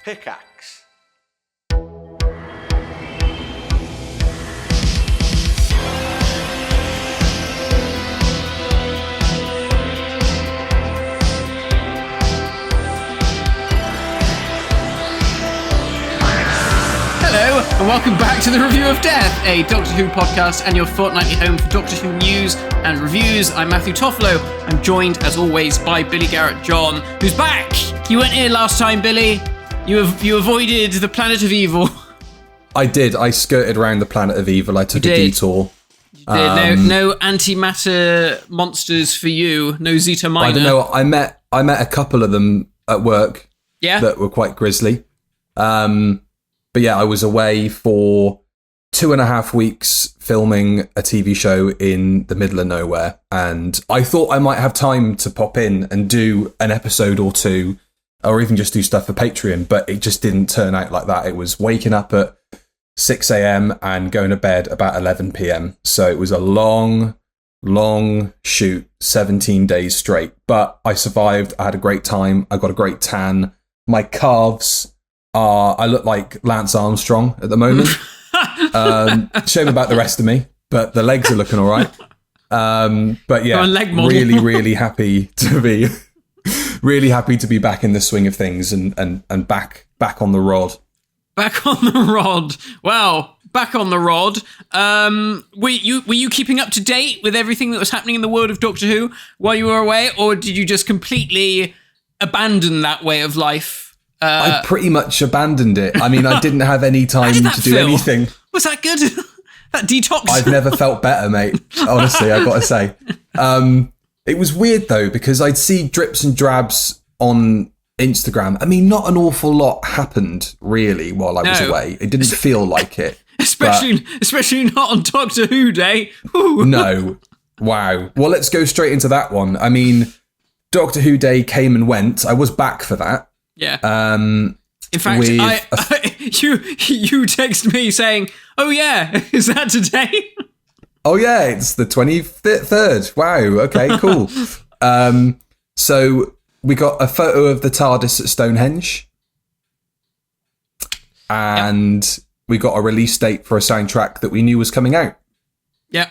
Pickaxe. Hello, and welcome back to the Review of Death, a Doctor Who podcast and your fortnightly home for Doctor Who news and reviews. I'm Matthew Toffolo. I'm joined, as always, by Billy Garratt-John, who's back. You weren't here last time, Billy. You avoided the planet of evil. I did. I skirted around the planet of evil. I took a detour. You did. No antimatter monsters for you. No Zeta Minor. I don't know. I met a couple of them at work. Yeah. That were quite grisly. But yeah, I was away for 2.5 weeks filming a TV show in the middle of nowhere, and I thought I might have time to pop in and do an episode or two, or even just do stuff for Patreon, but it just didn't turn out like that. It was waking up at 6 a.m. and going to bed about 11 p.m. So it was a long shoot, 17 days straight, but I survived. I had a great time. I got a great tan. My calves I look like Lance Armstrong at the moment. Shame about the rest of me, but the legs are looking all right. But yeah, really happy to be back in the swing of things and back on the rod. Back on the rod. Wow, back on the rod. Were you keeping up to date with everything that was happening in the world of Doctor Who while you were away, or did you just completely abandon that way of life? I pretty much abandoned it. I mean, I didn't have any time to do anything. Was that good? That detox? I've never felt better, mate. Honestly, I've got to say. It was weird, though, because I'd see drips and drabs on Instagram. I mean, not an awful lot happened, really, while I was away. It didn't feel like it. Especially not on Doctor Who Day. Ooh. No. Wow. Well, let's go straight into that one. I mean, Doctor Who Day came and went. I was back for that. Yeah. In fact, you text me saying, "Oh yeah, is that today?" Oh yeah, it's the 23rd. Wow. Okay, cool. So we got a photo of the TARDIS at Stonehenge, and we got a release date for a soundtrack that we knew was coming out. Yeah.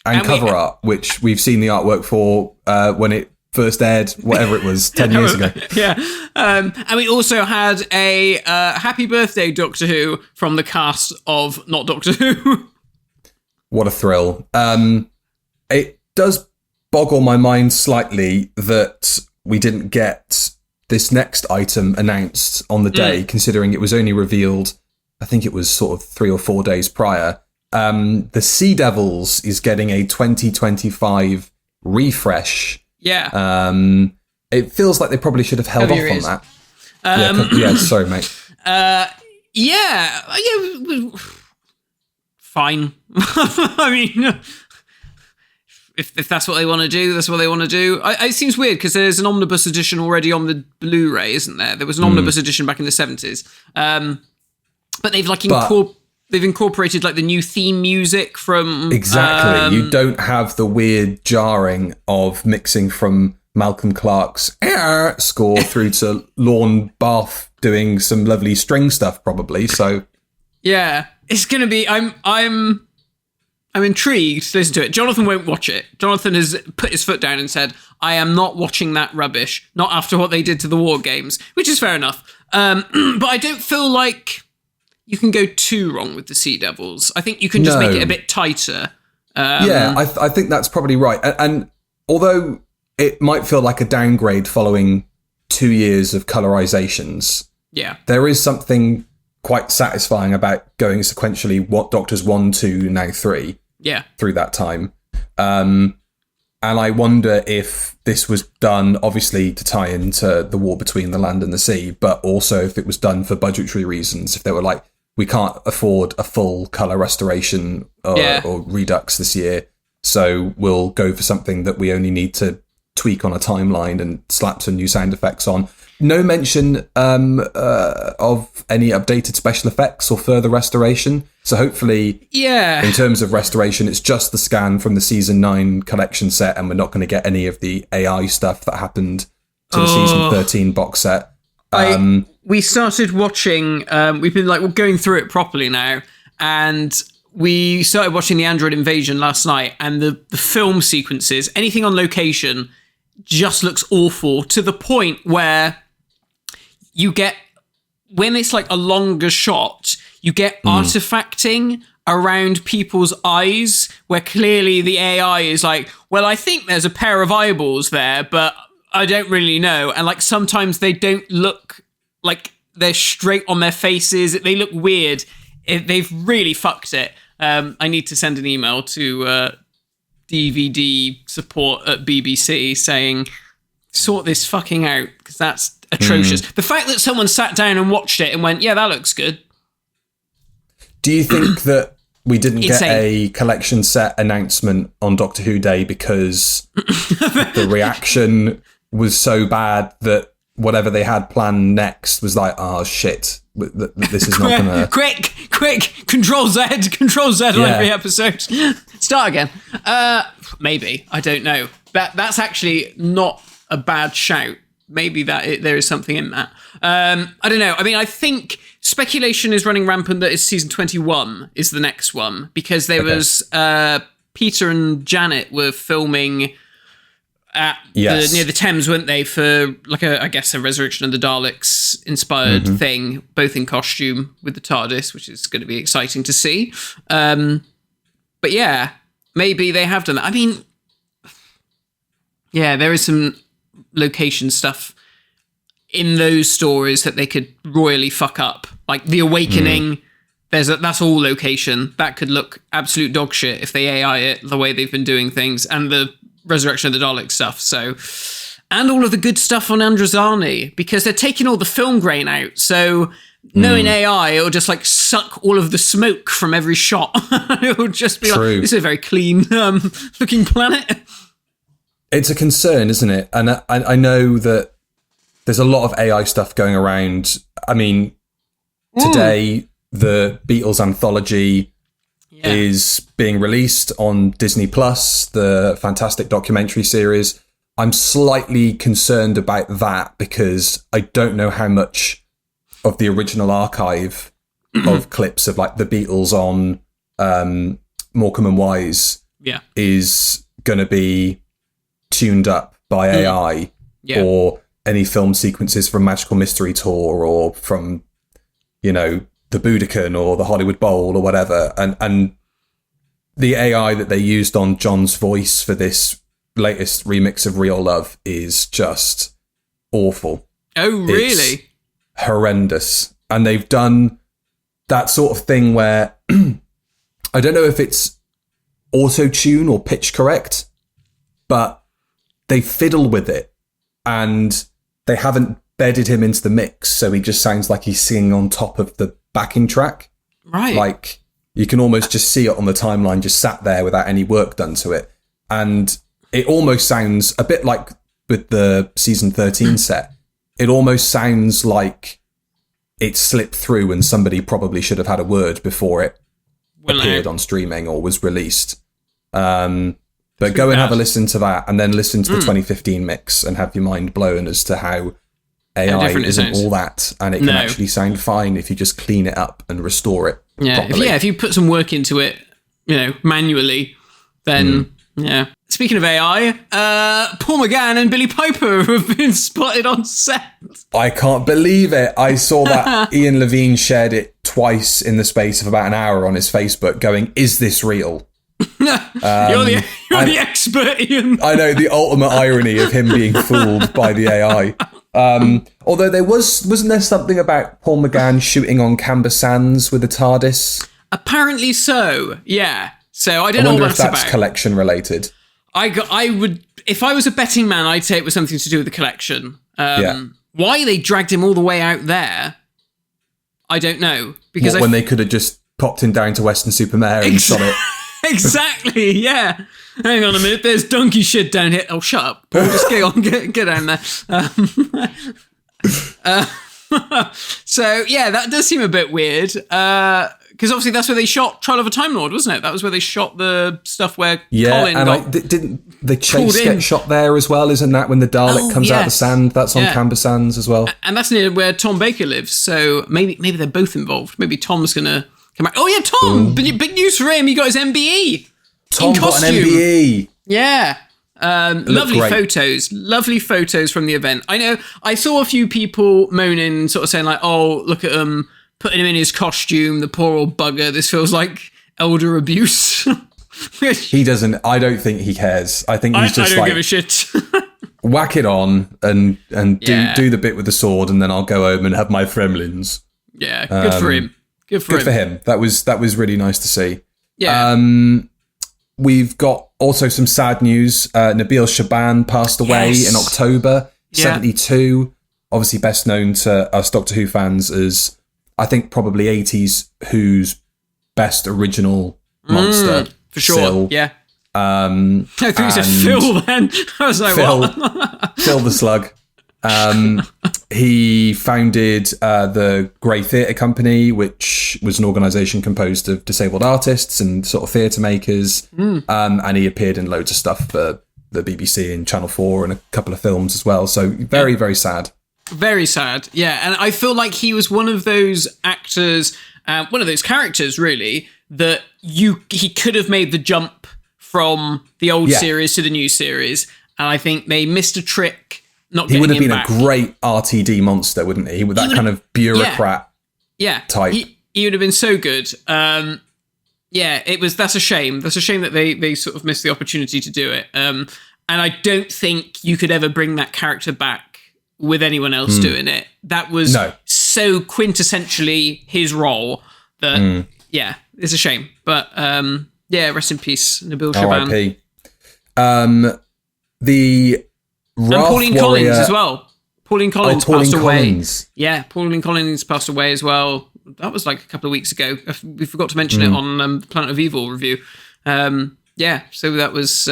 And cover art, which we've seen the artwork for when it first aired, whatever it was, 10 years ago. Yeah. And we also had a happy birthday Doctor Who from the cast of Not Doctor Who. What a thrill. It does boggle my mind slightly that we didn't get this next item announced on the day, considering it was only revealed, I think it was sort of 3 or 4 days prior. The Sea Devils is getting a 2025 refresh. Yeah. It feels like they probably should have held off on that. Yeah, sorry, mate. Yeah. Fine. I mean, if that's what they want to do, that's what they want to do. It seems weird because there's an omnibus edition already on the Blu-ray, isn't there? There was an omnibus edition back in the 70s. But they've they've incorporated like the new theme music from... Exactly. You don't have the weird jarring of mixing from Malcolm Clark's score through to Lorne Bath doing some lovely string stuff, probably. So yeah, it's going to be... I'm intrigued to listen to it. Jonathan won't watch it. Jonathan has put his foot down and said, I am not watching that rubbish. Not after what they did to the War Games, which is fair enough. But I don't feel like you can go too wrong with the Sea Devils. I think you can just make it a bit tighter. I think that's probably right. And although it might feel like a downgrade following 2 years of colorizations, there is something quite satisfying about going sequentially what Doctors 1, 2, now 3 through that time. And I wonder if this was done, obviously, to tie into the war between the land and the sea, but also if it was done for budgetary reasons, if they were like, we can't afford a full colour restoration or redux this year, so we'll go for something that we only need to tweak on a timeline and slap some new sound effects on. No mention of any updated special effects or further restoration. So hopefully, in terms of restoration, it's just the scan from the Season 9 collection set, and we're not going to get any of the AI stuff that happened to the Season 13 box set. we started watching. We've been like going through it properly now, and we started watching the Android Invasion last night. And the film sequences, anything on location, just looks awful to the point where you get, when it's like a longer shot, you get artifacting around people's eyes, where clearly the AI is like, well, I think there's a pair of eyeballs there, but I don't really know. And like sometimes they don't look like they're straight on their faces. They look weird. They've really fucked it. I need to send an email to DVD support at BBC saying, sort this fucking out, because that's atrocious. The fact that someone sat down and watched it and went, yeah, that looks good. Do you think that we didn't get a collection set announcement on Doctor Who Day because the reaction was so bad that whatever they had planned next was like, oh shit, this is not gonna... Quick, Control Z on every episode. Start again. Maybe, I don't know. That's actually not a bad shout. Maybe there is something in that. I don't know. I mean, I think speculation is running rampant that it's season 21 is the next one, because there was Peter and Janet were filming at near the Thames, weren't they, for like a Resurrection of the Daleks inspired thing, both in costume with the TARDIS, which is going to be exciting to see. But yeah, maybe they have done that. I mean, yeah, there is some location stuff in those stories that they could royally fuck up. Like The Awakening, that's all location. That could look absolute dog shit if they AI it the way they've been doing things, and the Resurrection of the Dalek stuff. So, and all of the good stuff on Androzani, because they're taking all the film grain out. So knowing AI, it'll just like suck all of the smoke from every shot. It'll just be like, this is a very clean looking planet. It's a concern, isn't it? And I know that there's a lot of AI stuff going around. I mean, today, the Beatles anthology is being released on Disney Plus, the fantastic documentary series. I'm slightly concerned about that because I don't know how much of the original archive of clips of like the Beatles on Morecambe and Wise is going to be tuned up by AI, or any film sequences from Magical Mystery Tour, or from, you know, the Budokan or the Hollywood Bowl or whatever. And the AI that they used on John's voice for this latest remix of Real Love is just awful. Oh, really? It's horrendous. And they've done that sort of thing where I don't know if it's auto-tune or pitch correct, but they fiddle with it and they haven't bedded him into the mix, so he just sounds like he's singing on top of the backing track. Right. Like, you can almost just see it on the timeline, just sat there without any work done to it. And it almost sounds a bit like with the season 13 set. It almost sounds like it slipped through and somebody probably should have had a word before it appeared on streaming or was released. But go and have a listen to that, and then listen to the 2015 mix and have your mind blown as to how AI isn't all that, and it can actually sound fine if you just clean it up and restore it properly. If you put some work into it, you know, manually, then Speaking of AI, Paul McGann and Billy Piper have been spotted on set. I can't believe it. I saw that Ian Levine shared it twice in the space of about an hour on his Facebook going, is this real? You're the expert, Ian. I know, the ultimate irony of him being fooled by the AI. Although there wasn't there something about Paul McGann shooting on Camber Sands with the TARDIS? Apparently so, yeah. So I don't know what that's about. Collection related. I would, if I was a betting man, I'd say it was something to do with the collection. Why they dragged him all the way out there, I don't know. Because when they could have just popped him down to Weston-super-Mare and shot it. Exactly, yeah. Hang on a minute, there's donkey shit down here. Oh, shut up. Paul, just get down there. So, yeah, that does seem a bit weird. Because obviously that's where they shot Trial of a Time Lord, wasn't it? That was where they shot the stuff where Colin got the chase gets shot there as well, isn't that? When the Dalek comes out of the sand, that's on Camber Sands as well. And that's near where Tom Baker lives. So maybe they're both involved. Maybe Tom's going to come out. Oh, yeah, Tom! Big news for him. He got his MBE. Tom got an MBE. Yeah. Lovely photos from the event. I know I saw a few people moaning, sort of saying like, oh, look at him, putting him in his costume, the poor old bugger. This feels like elder abuse. He doesn't. I don't think he cares. I think he's just I don't give a shit. Whack it on and do the bit with the sword, and then I'll go home and have my Fremlins. Yeah, good for him. Good for him. That was really nice to see. Yeah. We've got also some sad news. Nabil Shaban passed away in October, 72. Obviously best known to us Doctor Who fans as, I think, probably 80s Who's best original monster. For sure, Phil. Yeah. I thought you said Phil then. I was like, what? Phil the Slug. He founded the Grey Theatre Company, which was an organisation composed of disabled artists and sort of theatre makers. And he appeared in loads of stuff for the BBC and Channel 4 and a couple of films as well. So very, very sad. Very sad, yeah. And I feel like he was one of those actors, one of those characters, really, that he could have made the jump from the old series to the new series. And I think they missed a trick. He would have been a great RTD monster, wouldn't he? With that kind of bureaucrat type. He would have been so good. That's a shame. That's a shame that they sort of missed the opportunity to do it. And I don't think you could ever bring that character back with anyone else doing it. That was so quintessentially his role that, it's a shame. But, rest in peace, Nabil Shaban. R.I.P. The Wrath and Pauline Warrior. Collins as well. Pauline Collins passed away. Collins. Yeah, Pauline Collins passed away as well. That was like a couple of weeks ago. We forgot to mention it on Planet of Evil review. So that was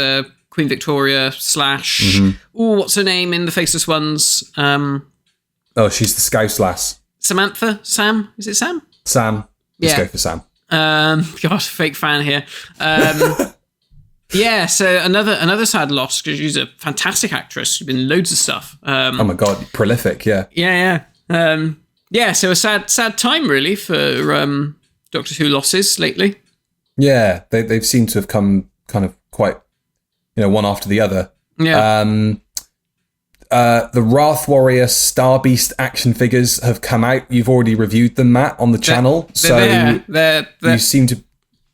Queen Victoria / what's her name in The Faceless Ones? She's the Scouse lass. Samantha? Sam? Is it Sam? Sam. Let's go for Sam. Gosh, fake fan here. So another sad loss, because she's a fantastic actress. She's been in loads of stuff. Oh my God, prolific, yeah. So a sad time, really, for Doctor Who losses lately. Yeah, they've seemed to have come kind of quite, one after the other. Yeah. The Wrath Warrior Star Beast action figures have come out. You've already reviewed them, Matt, on the channel. They're you seem to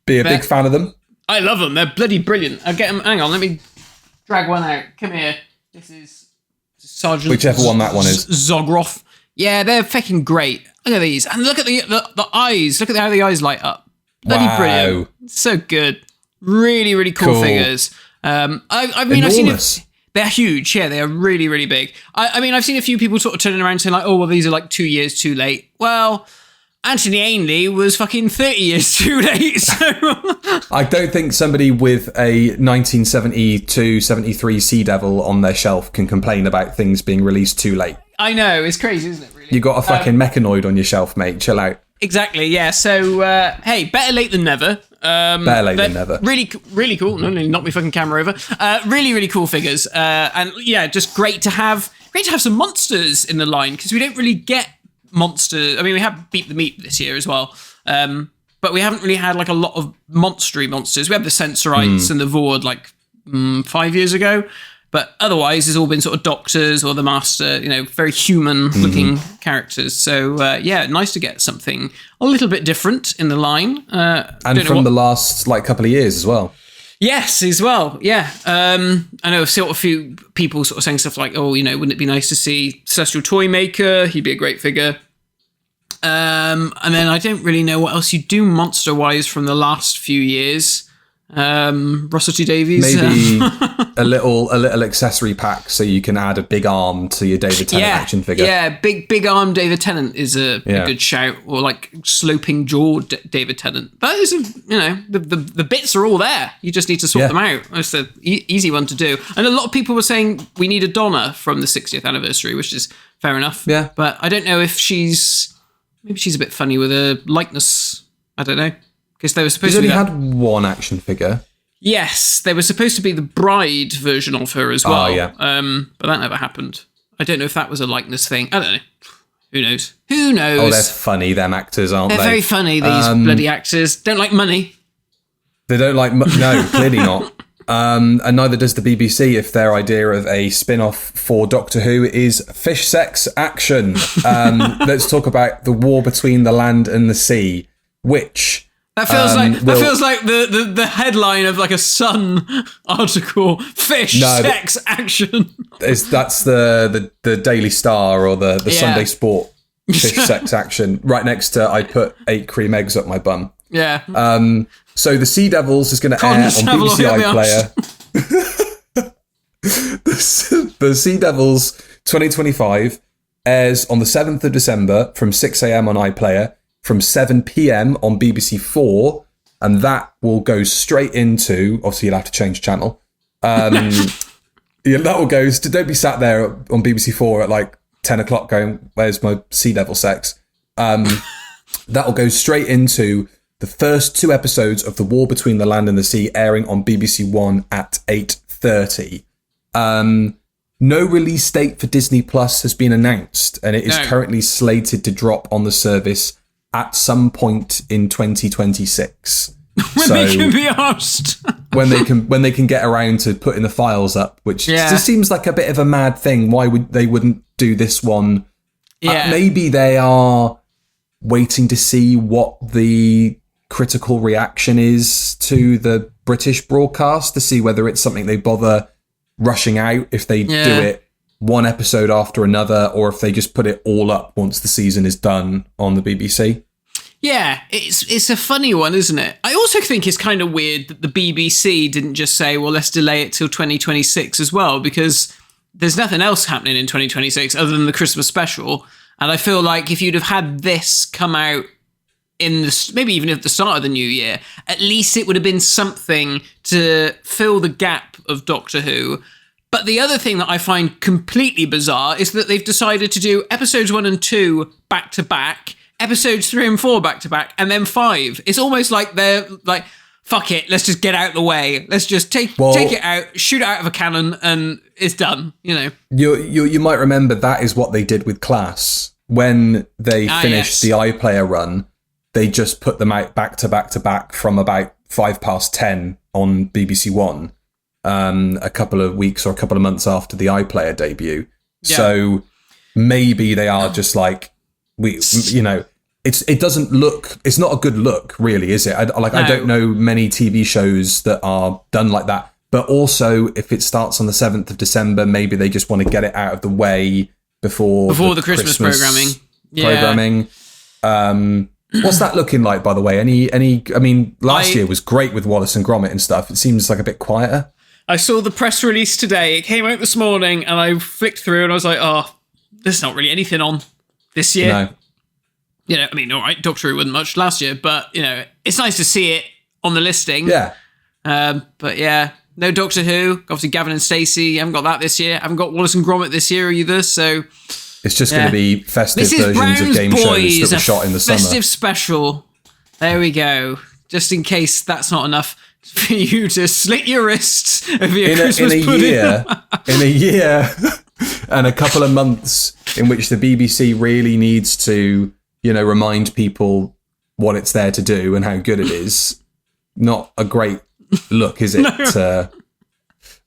be a big fan of them. I love them. They're bloody brilliant. I'll get them. Hang on, let me drag one out. Come here. This is Sergeant... Whichever one that one is. Zogroff. Yeah, they're fucking great. Look at these. And look at the eyes. Look at how the eyes light up. Bloody brilliant. So good. Really, really cool figures. I mean, I've seen... They're huge. Yeah, they are really, really big. I mean, I've seen a few people sort of turning around saying like, oh, well, these are like 2 years too late. Well... Anthony Ainley was fucking 30 years too late, so... I don't think somebody with a 1972-73 Sea Devil on their shelf can complain about things being released too late. I know, it's crazy, isn't it, really? You got a fucking mechanoid on your shelf, mate. Chill out. Exactly, yeah. So, hey, better late than never. Better late than never. Really, really cool. No, knock my fucking camera over. Really, really cool figures. And yeah, just great to have some monsters in the line, because we don't really get monsters. I mean, we have Beat the Meat this year as well, but we haven't really had like a lot of monstery monsters. We had the Sensorites and the Vord like 5 years ago, but otherwise it's all been sort of Doctors or the Master, very human looking characters. So nice to get something a little bit different in the line. And from the last couple of years as well. Yes, as well. Yeah. I know a few people sort of saying stuff like, oh, wouldn't it be nice to see Celestial Toymaker? He'd be a great figure. And then I don't really know what else you do monster-wise from the last few years. Russell T Davies. Maybe a little accessory pack so you can add a big arm to your David Tennant action figure. Yeah, big arm David Tennant is a good shout, or like sloping jaw David Tennant. That is, the bits are all there. You just need to sort them out. It's an easy one to do. And a lot of people were saying we need a Donna from the 60th anniversary, which is fair enough. Yeah. But I don't know if maybe she's a bit funny with her likeness. I don't know. Because they were supposed He's to only had one action figure. Yes, they were supposed to be the bride version of her as well. Oh, yeah. But that never happened. I don't know if that was a likeness thing. I don't know. Who knows? Who knows? Oh, they're funny, them actors, aren't they? They're very funny, these bloody actors. Don't like money. They don't like... No, clearly not. And neither does the BBC if their idea of a spin-off for Doctor Who is fish sex action. Let's talk about the war between the land and the sea, which... That feels like the headline of like a Sun article. Fish sex action. That's the Daily Star or the Sunday Sport. Fish sex action. Right next to I put 8 cream eggs up my bum. Yeah. So the Sea Devils is going to air on BBC iPlayer. The Sea Devils 2025 airs on the 7th of December from 6 a.m. on iPlayer. From 7 p.m. on BBC 4, and that will go straight into... Obviously, you'll have to change channel. That will go... Don't be sat there on BBC 4 at like 10 o'clock going, where's my Sea Devil sex? That will go straight into the first 2 episodes of The War Between the Land and the Sea, airing on BBC 1 at 8:30. No release date for Disney Plus has been announced, and it is currently slated to drop on the service at some point in 2026. When they can be asked. when they can get around to putting the files up, which just seems like a bit of a mad thing. Why wouldn't do this one? Maybe they are waiting to see what the critical reaction is to the British broadcast, to see whether it's something they bother rushing out if they do it one episode after another, or if they just put it all up once the season is done on the BBC. Yeah, it's a funny one, isn't it? I also think it's kind of weird that the BBC didn't just say, well, let's delay it till 2026 as well, because there's nothing else happening in 2026 other than the Christmas special. And I feel like if you'd have had this come out maybe even at the start of the new year, at least it would have been something to fill the gap of Doctor Who. But the other thing that I find completely bizarre is that they've decided to do episodes 1 and 2 back to back, episodes 3 and 4 back to back, and then 5. It's almost like they're like, fuck it, let's just get out of the way. Let's just take it out, shoot it out of a cannon, and it's done, you know. You might remember that is what they did with Class. When they finished the iPlayer run, they just put them out back to back to back from about 10 on BBC One. A couple of weeks or a couple of months after the iPlayer debut. Yeah. So maybe they are just like, it doesn't look, it's not a good look really, is it? I don't know many TV shows that are done like that, but also if it starts on the 7th of December, maybe they just want to get it out of the way before the Christmas programming. What's that looking like, by the way? Last year was great with Wallace and Gromit and stuff. It seems like a bit quieter. I saw the press release today. It came out this morning, and I flicked through, and I was like, "Oh, there's not really anything on this year." No. All right, Doctor Who wasn't much last year, but it's nice to see it on the listing. Yeah. But yeah, no Doctor Who. Obviously, Gavin and Stacey. Haven't got that this year. Haven't got Wallace and Gromit this year either. So it's just going to be festive versions of game shows that were shot in the summer. Festive special. There we go. Just in case that's not enough for you to slit your wrists over your Christmas pudding. In a year and a couple of months in which the BBC really needs to, remind people what it's there to do and how good it is. Not a great look, is it?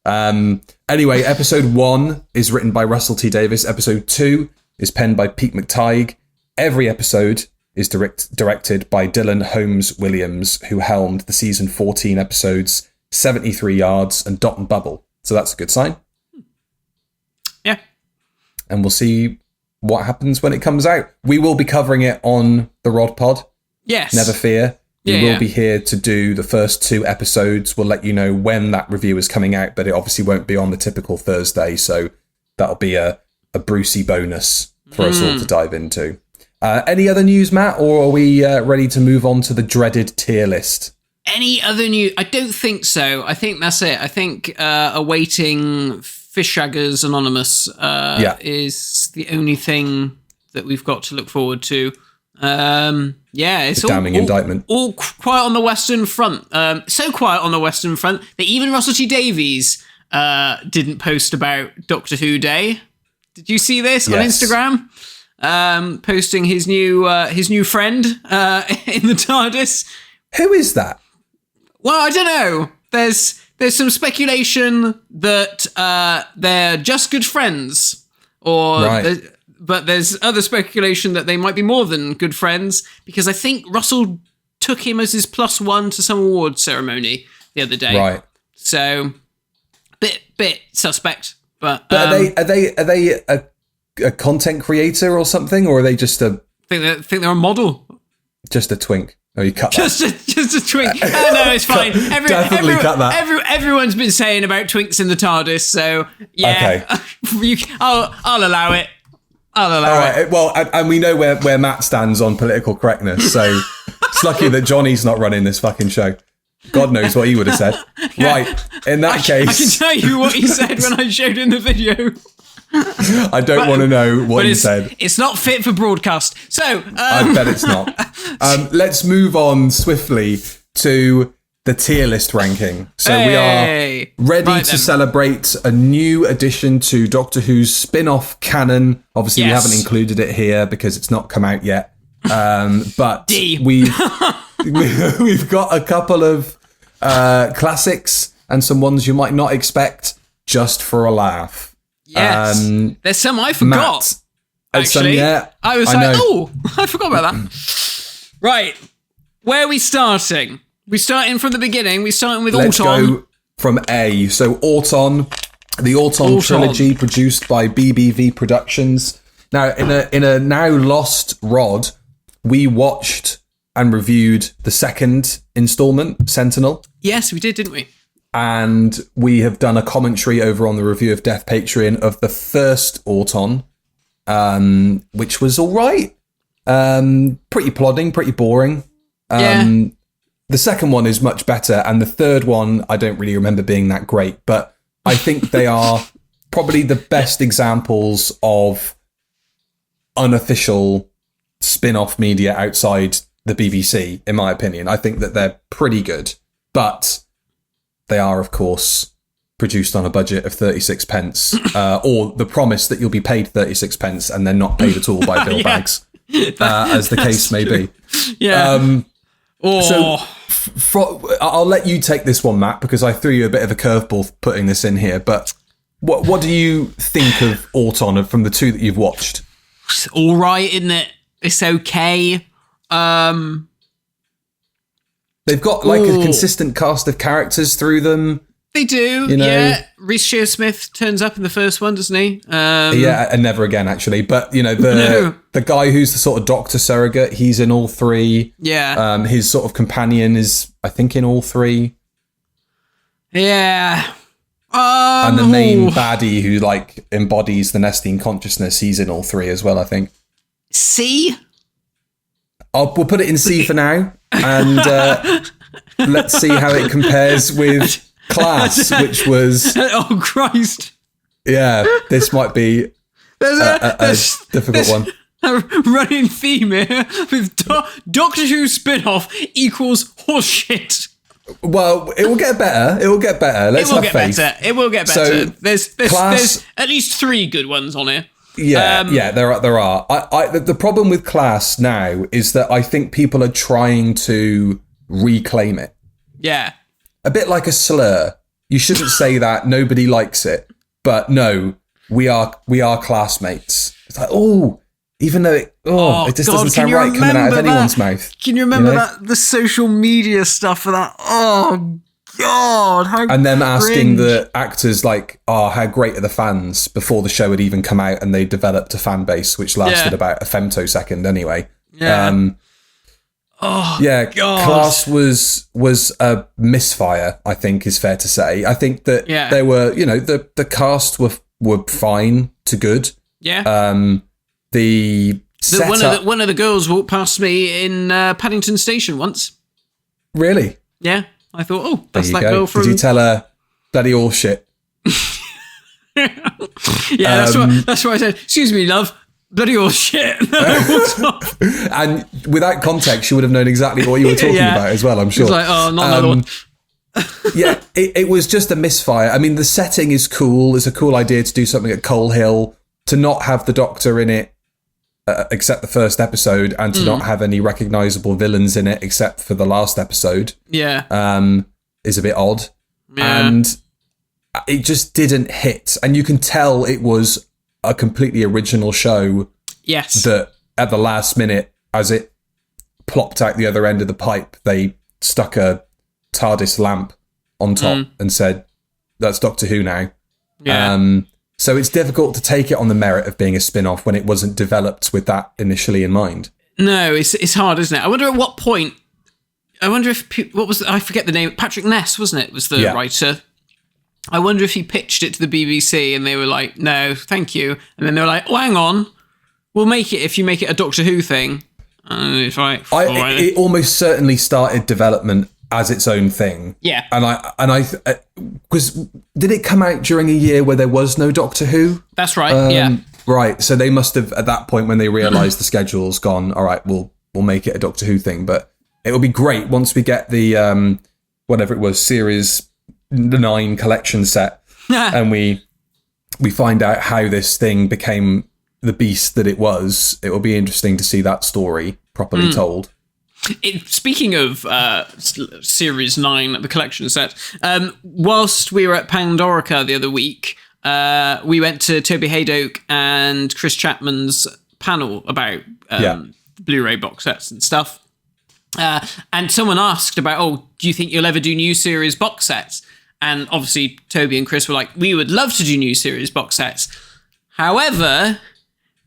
No. Anyway, episode 1 is written by Russell T Davies. Episode 2 is penned by Pete McTighe. Every episode is directed by Dylan Holmes Williams, who helmed the season 14 episodes 73 Yards and Dot and Bubble. So that's a good sign. Yeah. And we'll see what happens when it comes out. We will be covering it on the Rod Pod. Yes. Never fear. We will be here to do the first 2 episodes. We'll let you know when that review is coming out, but it obviously won't be on the typical Thursday, so that'll be a Brucey bonus for us all to dive into. Any other news, Matt, or are we ready to move on to the dreaded tier list? Any other news? I don't think so. I think that's it. I think awaiting Fishshaggers Anonymous is the only thing that we've got to look forward to. It's a damning indictment. All quiet on the Western Front. So quiet on the Western Front that even Russell T Davies didn't post about Doctor Who Day. Did you see this on Instagram? Posting his new friend in the TARDIS. Who is that? Well, I don't know. There's some speculation that they're just good friends, but there's other speculation that they might be more than good friends, because I think Russell took him as his +1 to some award ceremony the other day. Right. So, bit suspect. But are they a content creator or something, or are they just a? I think they're a model. Just a twink. Oh, you cut that. Just a twink. Oh, no, it's fine. Definitely cut that. Everyone's been saying about twinks in the TARDIS, so yeah. Okay. I'll allow it. All right. Well, and we know where Matt stands on political correctness, so it's lucky that Johnny's not running this fucking show. God knows what he would have said. Yeah. Right. In that case, I can tell you what he said when I showed him the video. I don't want to know what he said. It's not fit for broadcast. So I bet it's not. Let's move on swiftly to the tier list ranking. So we are ready to celebrate a new addition to Doctor Who's spin-off canon. Obviously, we haven't included it here because it's not come out yet. But we've got a couple of classics and some ones you might not expect just for a laugh. Yes, there's some I forgot. Actually, I was like, oh, I forgot about that. Right, where are we starting? We starting from the beginning. We starting with Let's Auton. Go from A. So Auton, the Auton trilogy produced by BBV Productions. Now, in a now lost rod, we watched and reviewed the second installment, Sentinel. Yes, we did, didn't we? And we have done a commentary over on the Review of Death Patreon of the first Auton, which was all right. Pretty plodding, pretty boring. The second one is much better, and the third one I don't really remember being that great, but I think they are probably the best examples of unofficial spin-off media outside the BBC, in my opinion. I think that they're pretty good, but they are, of course, produced on a budget of 36 pence, or the promise that you'll be paid 36 pence and then not paid at all by Bill Baggs, as the case may be. Yeah. I'll let you take this one, Matt, because I threw you a bit of a curveball putting this in here. But what do you think of Auton from the two that you've watched? It's all right, isn't it? It's okay. They've got like a consistent cast of characters through them. They do, yeah. Rhys Shearsmith turns up in the first one, doesn't he? And never again, actually. But, the guy who's the sort of doctor surrogate, he's in all three. Yeah. His sort of companion is, I think, in all three. Yeah. And the main baddie who, like, embodies the Nestine consciousness, he's in all three as well, I think. C? We'll put it in C for now. And let's see how it compares with Class, which was... Oh, Christ. Yeah, this might be a difficult one. A running theme here with Doctor Who spin-off equals horseshit. Well, it will get better. It will get better. Let's have faith. It will get better. So, there's at least 3 good ones on here. Yeah, there are. The problem with Class now is that I think people are trying to reclaim it. Yeah. A bit like a slur. You shouldn't say that. Nobody likes it. But no, we are classmates. It's like, even though it just doesn't sound right coming out of anyone's mouth. Can you remember the social media stuff for that? Oh, God. And them asking the actors, like, how great are the fans before the show had even come out, and they developed a fan base, which lasted about a femtosecond anyway. Yeah. God. Class was a misfire, I think is fair to say. I think that they were, the cast were fine to good. Yeah. One of the girls walked past me in Paddington Station once. Really? Yeah. I thought, that's that girl from... Did you tell her bloody all shit? That's why I said, excuse me, love. Bloody horse shit. And without context, you would have known exactly what you were talking about as well, I'm sure. It's like, oh, not another one. Yeah, it was just a misfire. I mean, the setting is cool. It's a cool idea to do something at Coal Hill, to not have the Doctor in it, except the first episode, and to not have any recognisable villains in it, except for the last episode. Yeah. Is a bit odd. Yeah. And it just didn't hit. And you can tell it was a completely original show. Yes. That at the last minute, as it plopped out the other end of the pipe, they stuck a TARDIS lamp on top and said, that's Doctor Who now. Yeah. So it's difficult to take it on the merit of being a spin-off when it wasn't developed with that initially in mind. No, it's hard, isn't it? I wonder at what point, I forget the name, Patrick Ness, wasn't it, was the writer. I wonder if he pitched it to the BBC and they were like, no, thank you. And then they were like, oh, hang on, we'll make it if you make it a Doctor Who thing. And it's like, it almost certainly started development as its own thing. Yeah. And I because did it come out during a year where there was no Doctor Who? That's right. Yeah. Right. So they must have, at that point when they realised the schedule's gone, all right, we'll make it a Doctor Who thing. But it will be great once we get the whatever it was, Series 9 collection set, and we find out how this thing became the beast that it was. It will be interesting to see that story properly told. Speaking of Series 9, the collection set, whilst we were at Pandorica the other week, we went to Toby Haydock and Chris Chapman's panel about Blu-ray box sets and stuff. And someone asked about, do you think you'll ever do new series box sets? And obviously Toby and Chris were like, we would love to do new series box sets. However,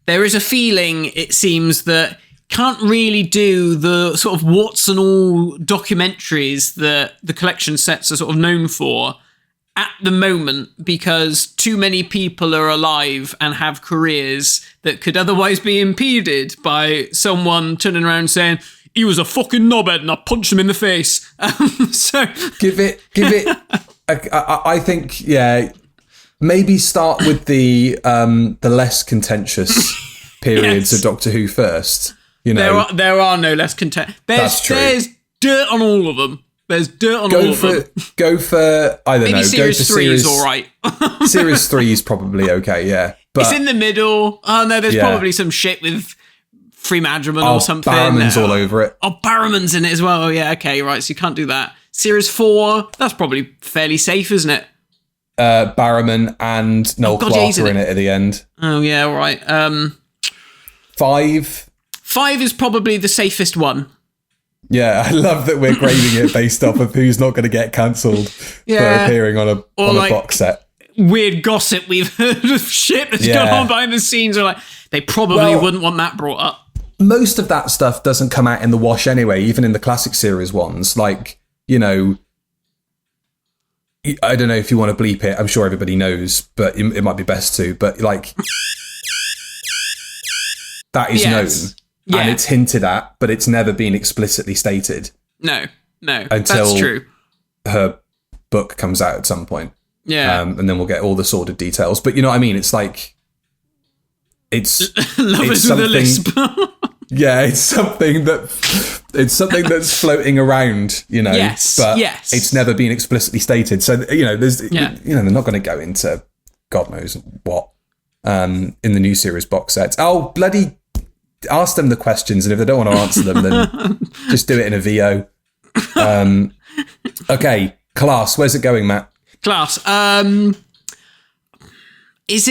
there is a feeling, it seems, that can't really do the sort of warts and all documentaries that the collection sets are sort of known for at the moment, because too many people are alive and have careers that could otherwise be impeded by someone turning around saying, he was a fucking knobhead and I punched him in the face. So give it. I think, maybe start with the less contentious periods of Doctor Who first. You know, there are no less contentious. That's true. There's dirt on all of them. There's dirt on all of them. Go for I don't know. Maybe Series 3 is all right. Series 3 is probably okay. Yeah, but it's in the middle. Oh no, there's probably some shit with Free Madriman or something. Barrowman's all over it. Oh, Barrowman's in it as well. Yeah, okay, right. So you can't do that. Series 4, that's probably fairly safe, isn't it? Barrowman and Noel Clarke are in it at the end. Oh yeah, all right. 5 is probably the safest one. Yeah, I love that we're grading it based off of who's not going to get cancelled for appearing on a box set. Weird gossip we've heard of shit that's gone on behind the scenes. Or like, they probably wouldn't want that brought up. Most of that stuff doesn't come out in the wash anyway, even in the classic series ones. Like, you know, I don't know if you want to bleep it. I'm sure everybody knows, but it might be best to. But like, that is known. Yeah. And it's hinted at, but it's never been explicitly stated. No, until that's true. Her book comes out at some point. Yeah. And then we'll get all the sordid details. But you know what I mean? It's like, it's Lovers with a lisp. Yeah, it's something that's floating around, you know. But it's never been explicitly stated. So, you know, they're not going to go into God knows what in the new series box sets. Oh, bloody ask them the questions, and if they don't want to answer them, then just do it in a VO. Okay, Class, where's it going, Matt? Class, is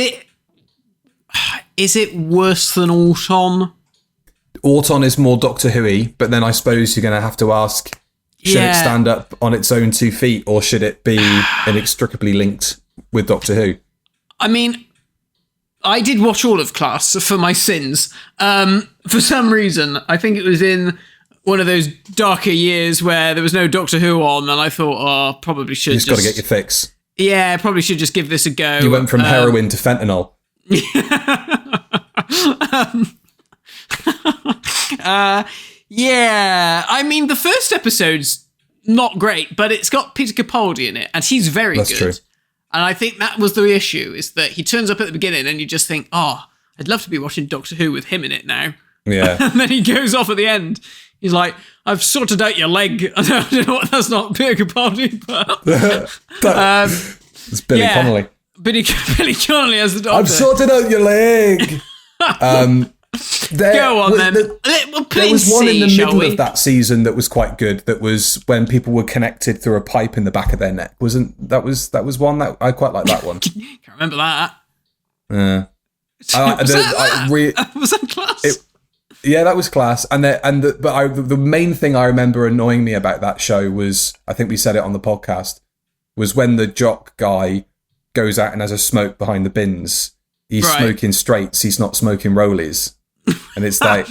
it worse than Auton? Auton is more Doctor Who-y, but then I suppose you're going to have to ask, should it stand up on its own 2 feet, or should it be inextricably linked with Doctor Who? I mean, I did watch all of Class for my sins. For some reason, I think it was in one of those darker years where there was no Doctor Who on, and I thought, probably should just got to get your fix. Yeah, probably should just give this a go. You went from heroin to fentanyl. Yeah, I mean, the first episode's not great, but it's got Peter Capaldi in it, and he's very good. True. And I think that was the issue, is that he turns up at the beginning and you just think, I I'd love to be watching Doctor Who with him in it now. Yeah. And then he goes off at the end. He's like, I've sorted out your leg. I don't know what, that's not Peter Capaldi, but... it's Billy Connolly. Billy Connolly as the Doctor. I've sorted out your leg. Go on, then. There was one in the middle of that season that was quite good. That was when people were connected through a pipe in the back of their neck. Wasn't that was one that I quite like that one. Can't remember that. Was that class? Yeah, that was class. The main thing I remember annoying me about that show was, I think we said it on the podcast, was when the jock guy goes out and has a smoke behind the bins. He's smoking straights. He's not smoking rollies. And it's like,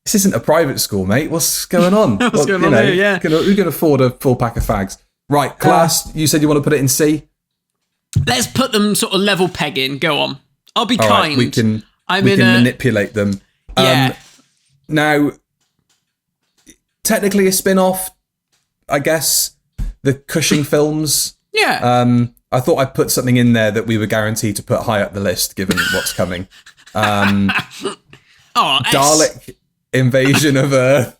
this isn't a private school, mate. What's going on? What's going on here? Yeah. Who can afford a full pack of fags? Right, class, you said you want to put it in C? Let's put them sort of level pegging. Go on. I'll be kind. Right, we can manipulate them. Yeah. Now, technically a spin-off, I guess, the Cushing films. Yeah. I thought I'd put something in there that we were guaranteed to put high up the list, given what's coming. Dalek Invasion of Earth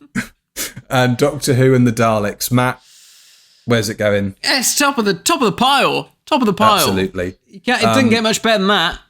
and Doctor Who and the Daleks. Matt, where's it going? It's top of the pile. Top of the pile. Absolutely. It didn't get much better than that.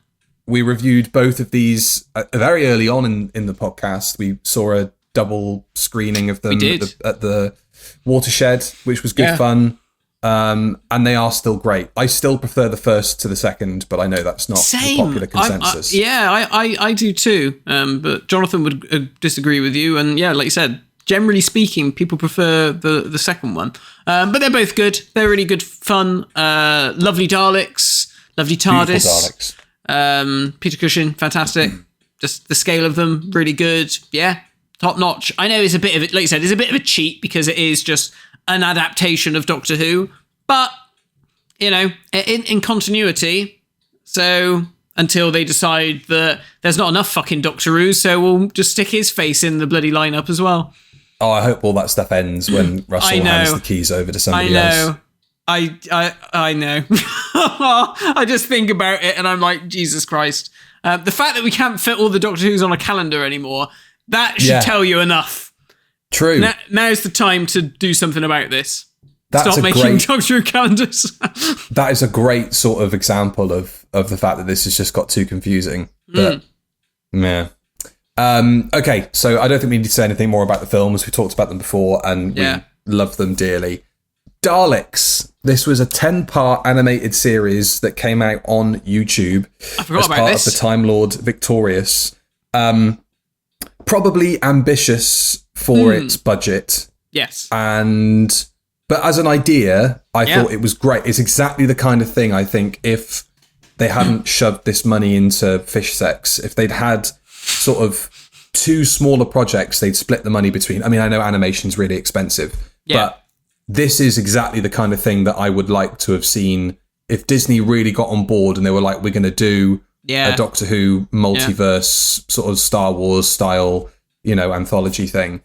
We reviewed both of these very early on in the podcast. We saw a double screening of them at the Watershed, which was good fun. And they are still great. I still prefer the first to the second, but I know that's not the popular consensus. I do too. But Jonathan would disagree with you. And yeah, like you said, generally speaking, people prefer the second one. But they're both good. They're really good fun. Lovely Daleks, lovely TARDIS. Beautiful Daleks. Peter Cushing, fantastic. Just the scale of them, really good. Yeah, top notch. I know it's a bit of it, like you said, it's a bit of a cheat because it is just an adaptation of Doctor Who, but in continuity. So until they decide that there's not enough fucking Doctor Who, so we'll just stick his face in the bloody lineup as well. Oh, I hope all that stuff ends when Russell hands the keys over to somebody else. I know. I just think about it and I'm like, Jesus Christ. The fact that we can't fit all the Doctor Who's on a calendar anymore, that should tell you enough. True. Now's the time to do something about this. Stop making Doctor Who calendars. That is a great sort of example of the fact that this has just got too confusing. But, yeah. Okay, so I don't think we need to say anything more about the films. We talked about them before and we love them dearly. Daleks. This was a 10-part animated series that came out on YouTube as part of the Time Lord Victorious. Probably ambitious for its budget. Yes. But as an idea, I thought it was great. It's exactly the kind of thing I think if they hadn't shoved this money into fish sex, if they'd had sort of two smaller projects, they'd split the money between. I mean, I know animation's really expensive, but this is exactly the kind of thing that I would like to have seen if Disney really got on board and they were like, we're going to do a Doctor Who multiverse sort of Star Wars style, anthology thing.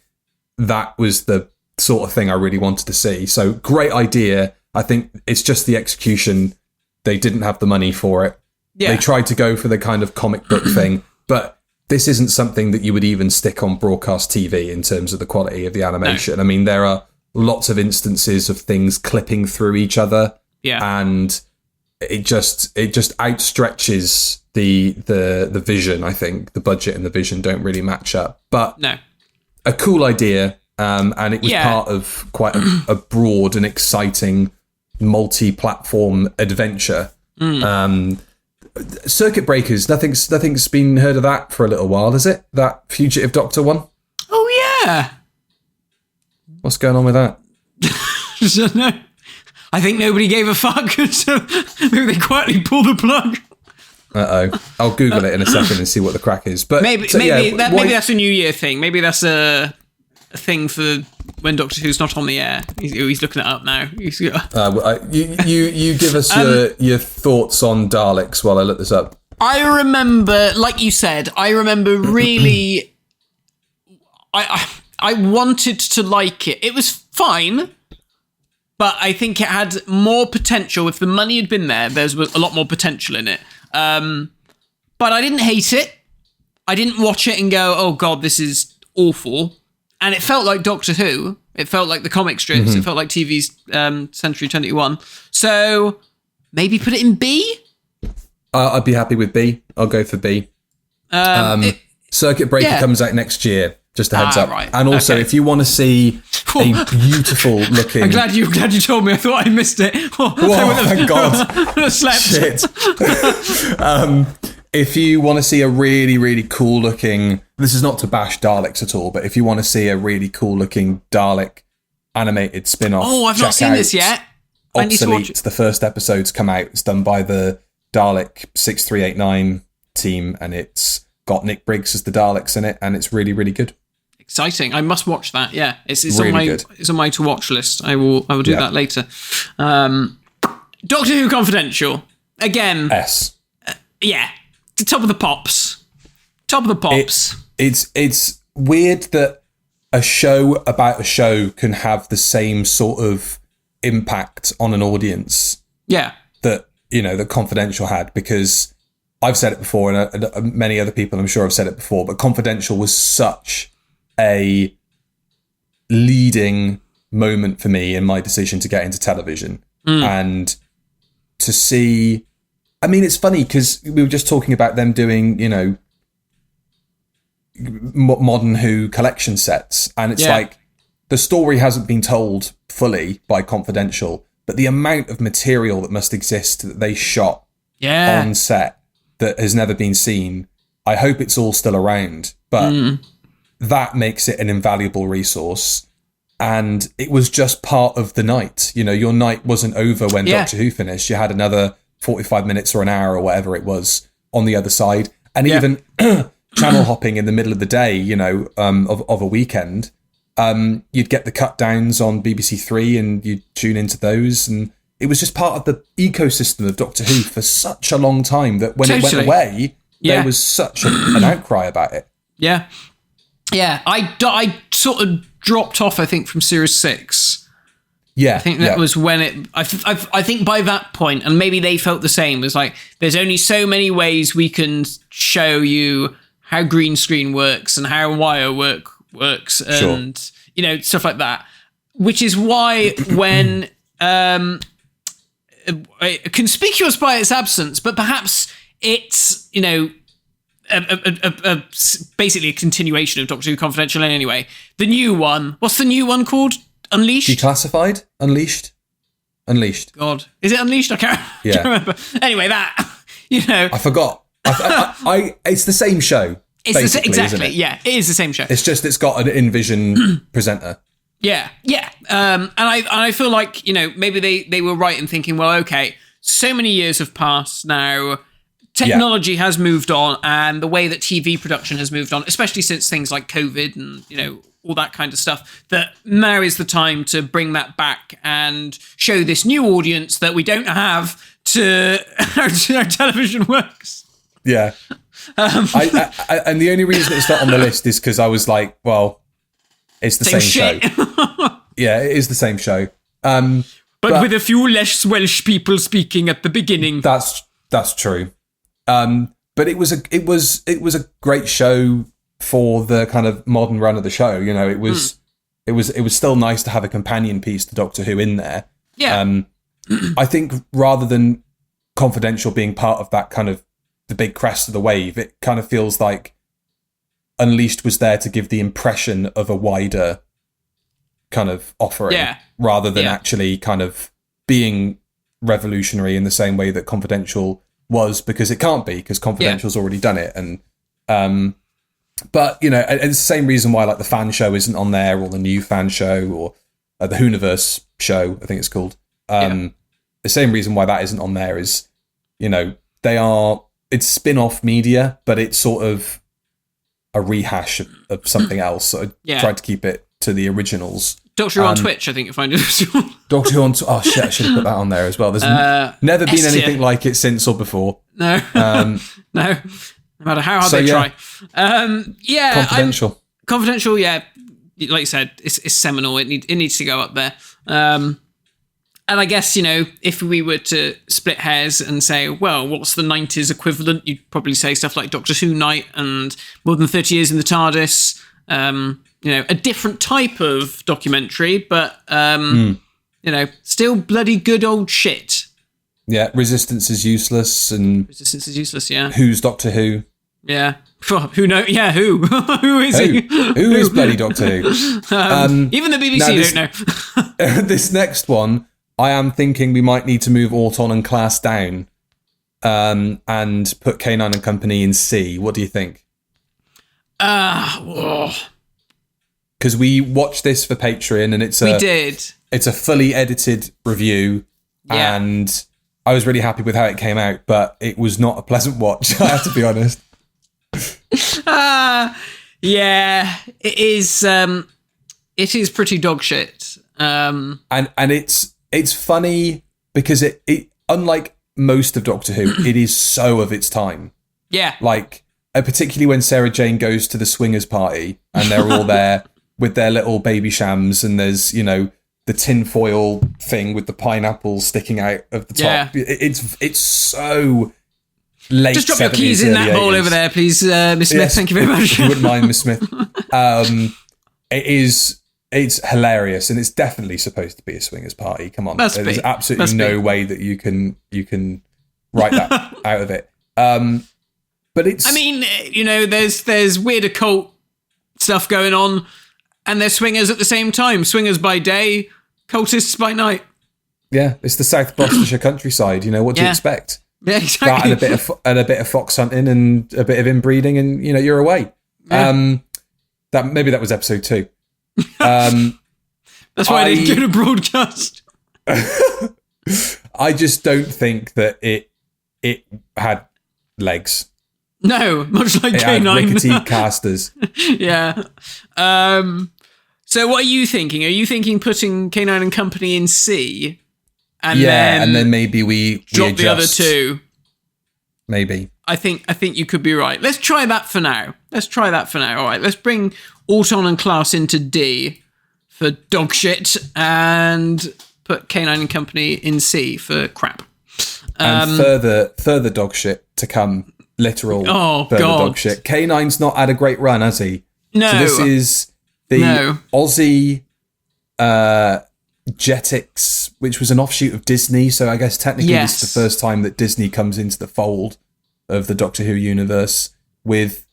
That was the sort of thing I really wanted to see. So great idea. I think it's just the execution. They didn't have the money for it. Yeah. They tried to go for the kind of comic book thing, but this isn't something that you would even stick on broadcast TV in terms of the quality of the animation. No. I mean, there are lots of instances of things clipping through each other. Yeah. And it just outstretches the vision. I think the budget and the vision don't really match up, but a cool idea. And it was part of quite a broad and exciting multi-platform adventure. Circuit Breakers, nothing's been heard of that for a little while, is it? That Fugitive Doctor one? Oh yeah. What's going on with that? I don't know. I think nobody gave a fuck, so maybe they quietly pulled the plug. I'll Google it in a second and see what the crack is. But maybe that's a New Year thing. Maybe that's a thing for when Doctor Who's not on the air. He's looking it up now. You give us your thoughts on Daleks while I look this up. I remember, like you said, really. I wanted to like it. It was fine, but I think it had more potential. If the money had been there, there's a lot more potential in it. but I didn't hate it. I didn't watch it and go, oh God, this is awful. And it felt like Doctor Who. It felt like the comic strips. It felt like TV's Century 21. So maybe put it in B? I'd be happy with B. I'll go for B. Circuit Breaker comes out next year. Just a heads up. Right. And also, if you want to see a beautiful looking... I'm glad you told me. I thought I missed it. Whoa, thank God. I slept. Shit. If you want to see a really, really cool looking... This is not to bash Daleks at all, but if you want to see a really cool looking Dalek animated spin-off... Oh, I've not seen this yet. I need to watch it. The first episode's come out. It's done by the Dalek 6389 team, and it's got Nick Briggs as the Daleks in it, and it's really, really good. Exciting! I must watch that. Yeah, it's really on my to watch list. I will do that later. Doctor Who Confidential again. S. Yeah, the top of the pops. Top of the pops. It's weird that a show about a show can have the same sort of impact on an audience. Yeah. That that Confidential had, because I've said it before, and many other people I'm sure have said it before, but Confidential was such a leading moment for me in my decision to get into television. And to see, I mean, it's funny because we were just talking about them doing, modern Who collection sets, and it's like the story hasn't been told fully by Confidential, but the amount of material that must exist that they shot on set that has never been seen, I hope it's all still around, but that makes it an invaluable resource. And it was just part of the night. Your night wasn't over when Doctor Who finished. You had another 45 minutes or an hour or whatever it was on the other side. And even channel hopping in the middle of the day, of a weekend, you'd get the cut downs on BBC Three and you'd tune into those. And it was just part of the ecosystem of Doctor Who for such a long time that when it went away, there was such an outcry about it. Yeah. Yeah, I sort of dropped off, I think, from Series 6. Yeah. I think that was when it... I think by that point, and maybe they felt the same, was like, there's only so many ways we can show you how green screen works and how wire works and, stuff like that. Which is why when... conspicuous by its absence, but perhaps it's, basically a continuation of Doctor Who Confidential anyway. The new one. What's the new one called? Unleashed? Declassified? Unleashed? God. Is it Unleashed? I can't remember. Anyway, that, I forgot. It's the same show. Exactly. Isn't it? Yeah, it is the same show. It's just it's got an InVision presenter. Yeah. And I feel like, maybe they were right in thinking, well, okay, so many years have passed now. Technology has moved on, and the way that TV production has moved on, especially since things like COVID and, all that kind of stuff, that now is the time to bring that back and show this new audience that we don't have to how television works. Yeah. I and the only reason it's not on the list is because I was like, well, it's the same show. Yeah, it is the same show. But with a few less Welsh people speaking at the beginning. That's true. But it was a great show for the kind of modern run of the show. It was still nice to have a companion piece to Doctor Who in there. Yeah. I think rather than Confidential being part of that kind of the big crest of the wave, it kind of feels like Unleashed was there to give the impression of a wider kind of offering, rather than actually kind of being revolutionary in the same way that Confidential was, because it can't be, because Confidential's already done it. And but it's the same reason why like the fan show isn't on there, or the new fan show, or the Whoniverse show, I think it's called. The same reason why that isn't on there is, it's spin-off media, but it's sort of a rehash of something else. So I tried to keep it to the originals. Doctor Who on Twitch, I think you'll find it. Doctor Who on oh shit, I should have put that on there as well. There's never been anything like it since or before. No. No matter how hard they try. Confidential. Confidential, like you said, it's seminal. It needs to go up there. And I guess, if we were to split hairs and say, well, what's the 90s equivalent? You'd probably say stuff like Doctor Who Night and More Than 30 Years in the TARDIS. A different type of documentary, but, still bloody good old shit. Yeah, Resistance is useless. Resistance is useless, yeah. Who's Doctor Who? Yeah. Who knows? Yeah, who? Who is he? Who is bloody Doctor Who? Even the BBC don't know. This next one, I am thinking we might need to move Auton and Class down and put K9 and Company in C. What do you think? Because we watched this for Patreon and it's a fully edited review and I was really happy with how it came out, but it was not a pleasant watch, I have to be honest. Yeah, it is. It is pretty dog shit. And it's funny because it unlike most of Doctor Who, it is so of its time. Yeah, like particularly when Sarah Jane goes to the swingers party and they're all there with their little baby shams, and there's the tinfoil thing with the pineapple sticking out of the top. Yeah. It's so. Late just drop your keys in that bowl over there, please, Miss Smith. Yes, thank you very much. If you wouldn't mind, Miss Smith. It's hilarious, and it's definitely supposed to be a swingers party. Come on, there's absolutely no way that you can write that out of it. But it's. I mean, there's weird occult stuff going on, and there's swingers at the same time. Swingers by day, cultists by night. Yeah, it's the South Gloucestershire countryside. What do you expect? Yeah, exactly. That and a bit of fox hunting and a bit of inbreeding, and you're away. Yeah. That was episode 2. That's why I didn't get a broadcast. I just don't think that it had legs. No, much like it K9. Had rickety casters. Yeah. So what are you thinking? Are you thinking putting K9 and Company in C? And then maybe we drop adjust. The other two. Maybe. I think you could be right. Let's try that for now. All right, let's bring Auton and Class into D for dog shit and put K9 and Company in C for crap. And further dog shit to come. Literal further dog shit. K9's not had a great run, has he? No. So this is the Aussie Jetix, which was an offshoot of Disney, so I guess technically this is the first time that Disney comes into the fold of the Doctor Who universe with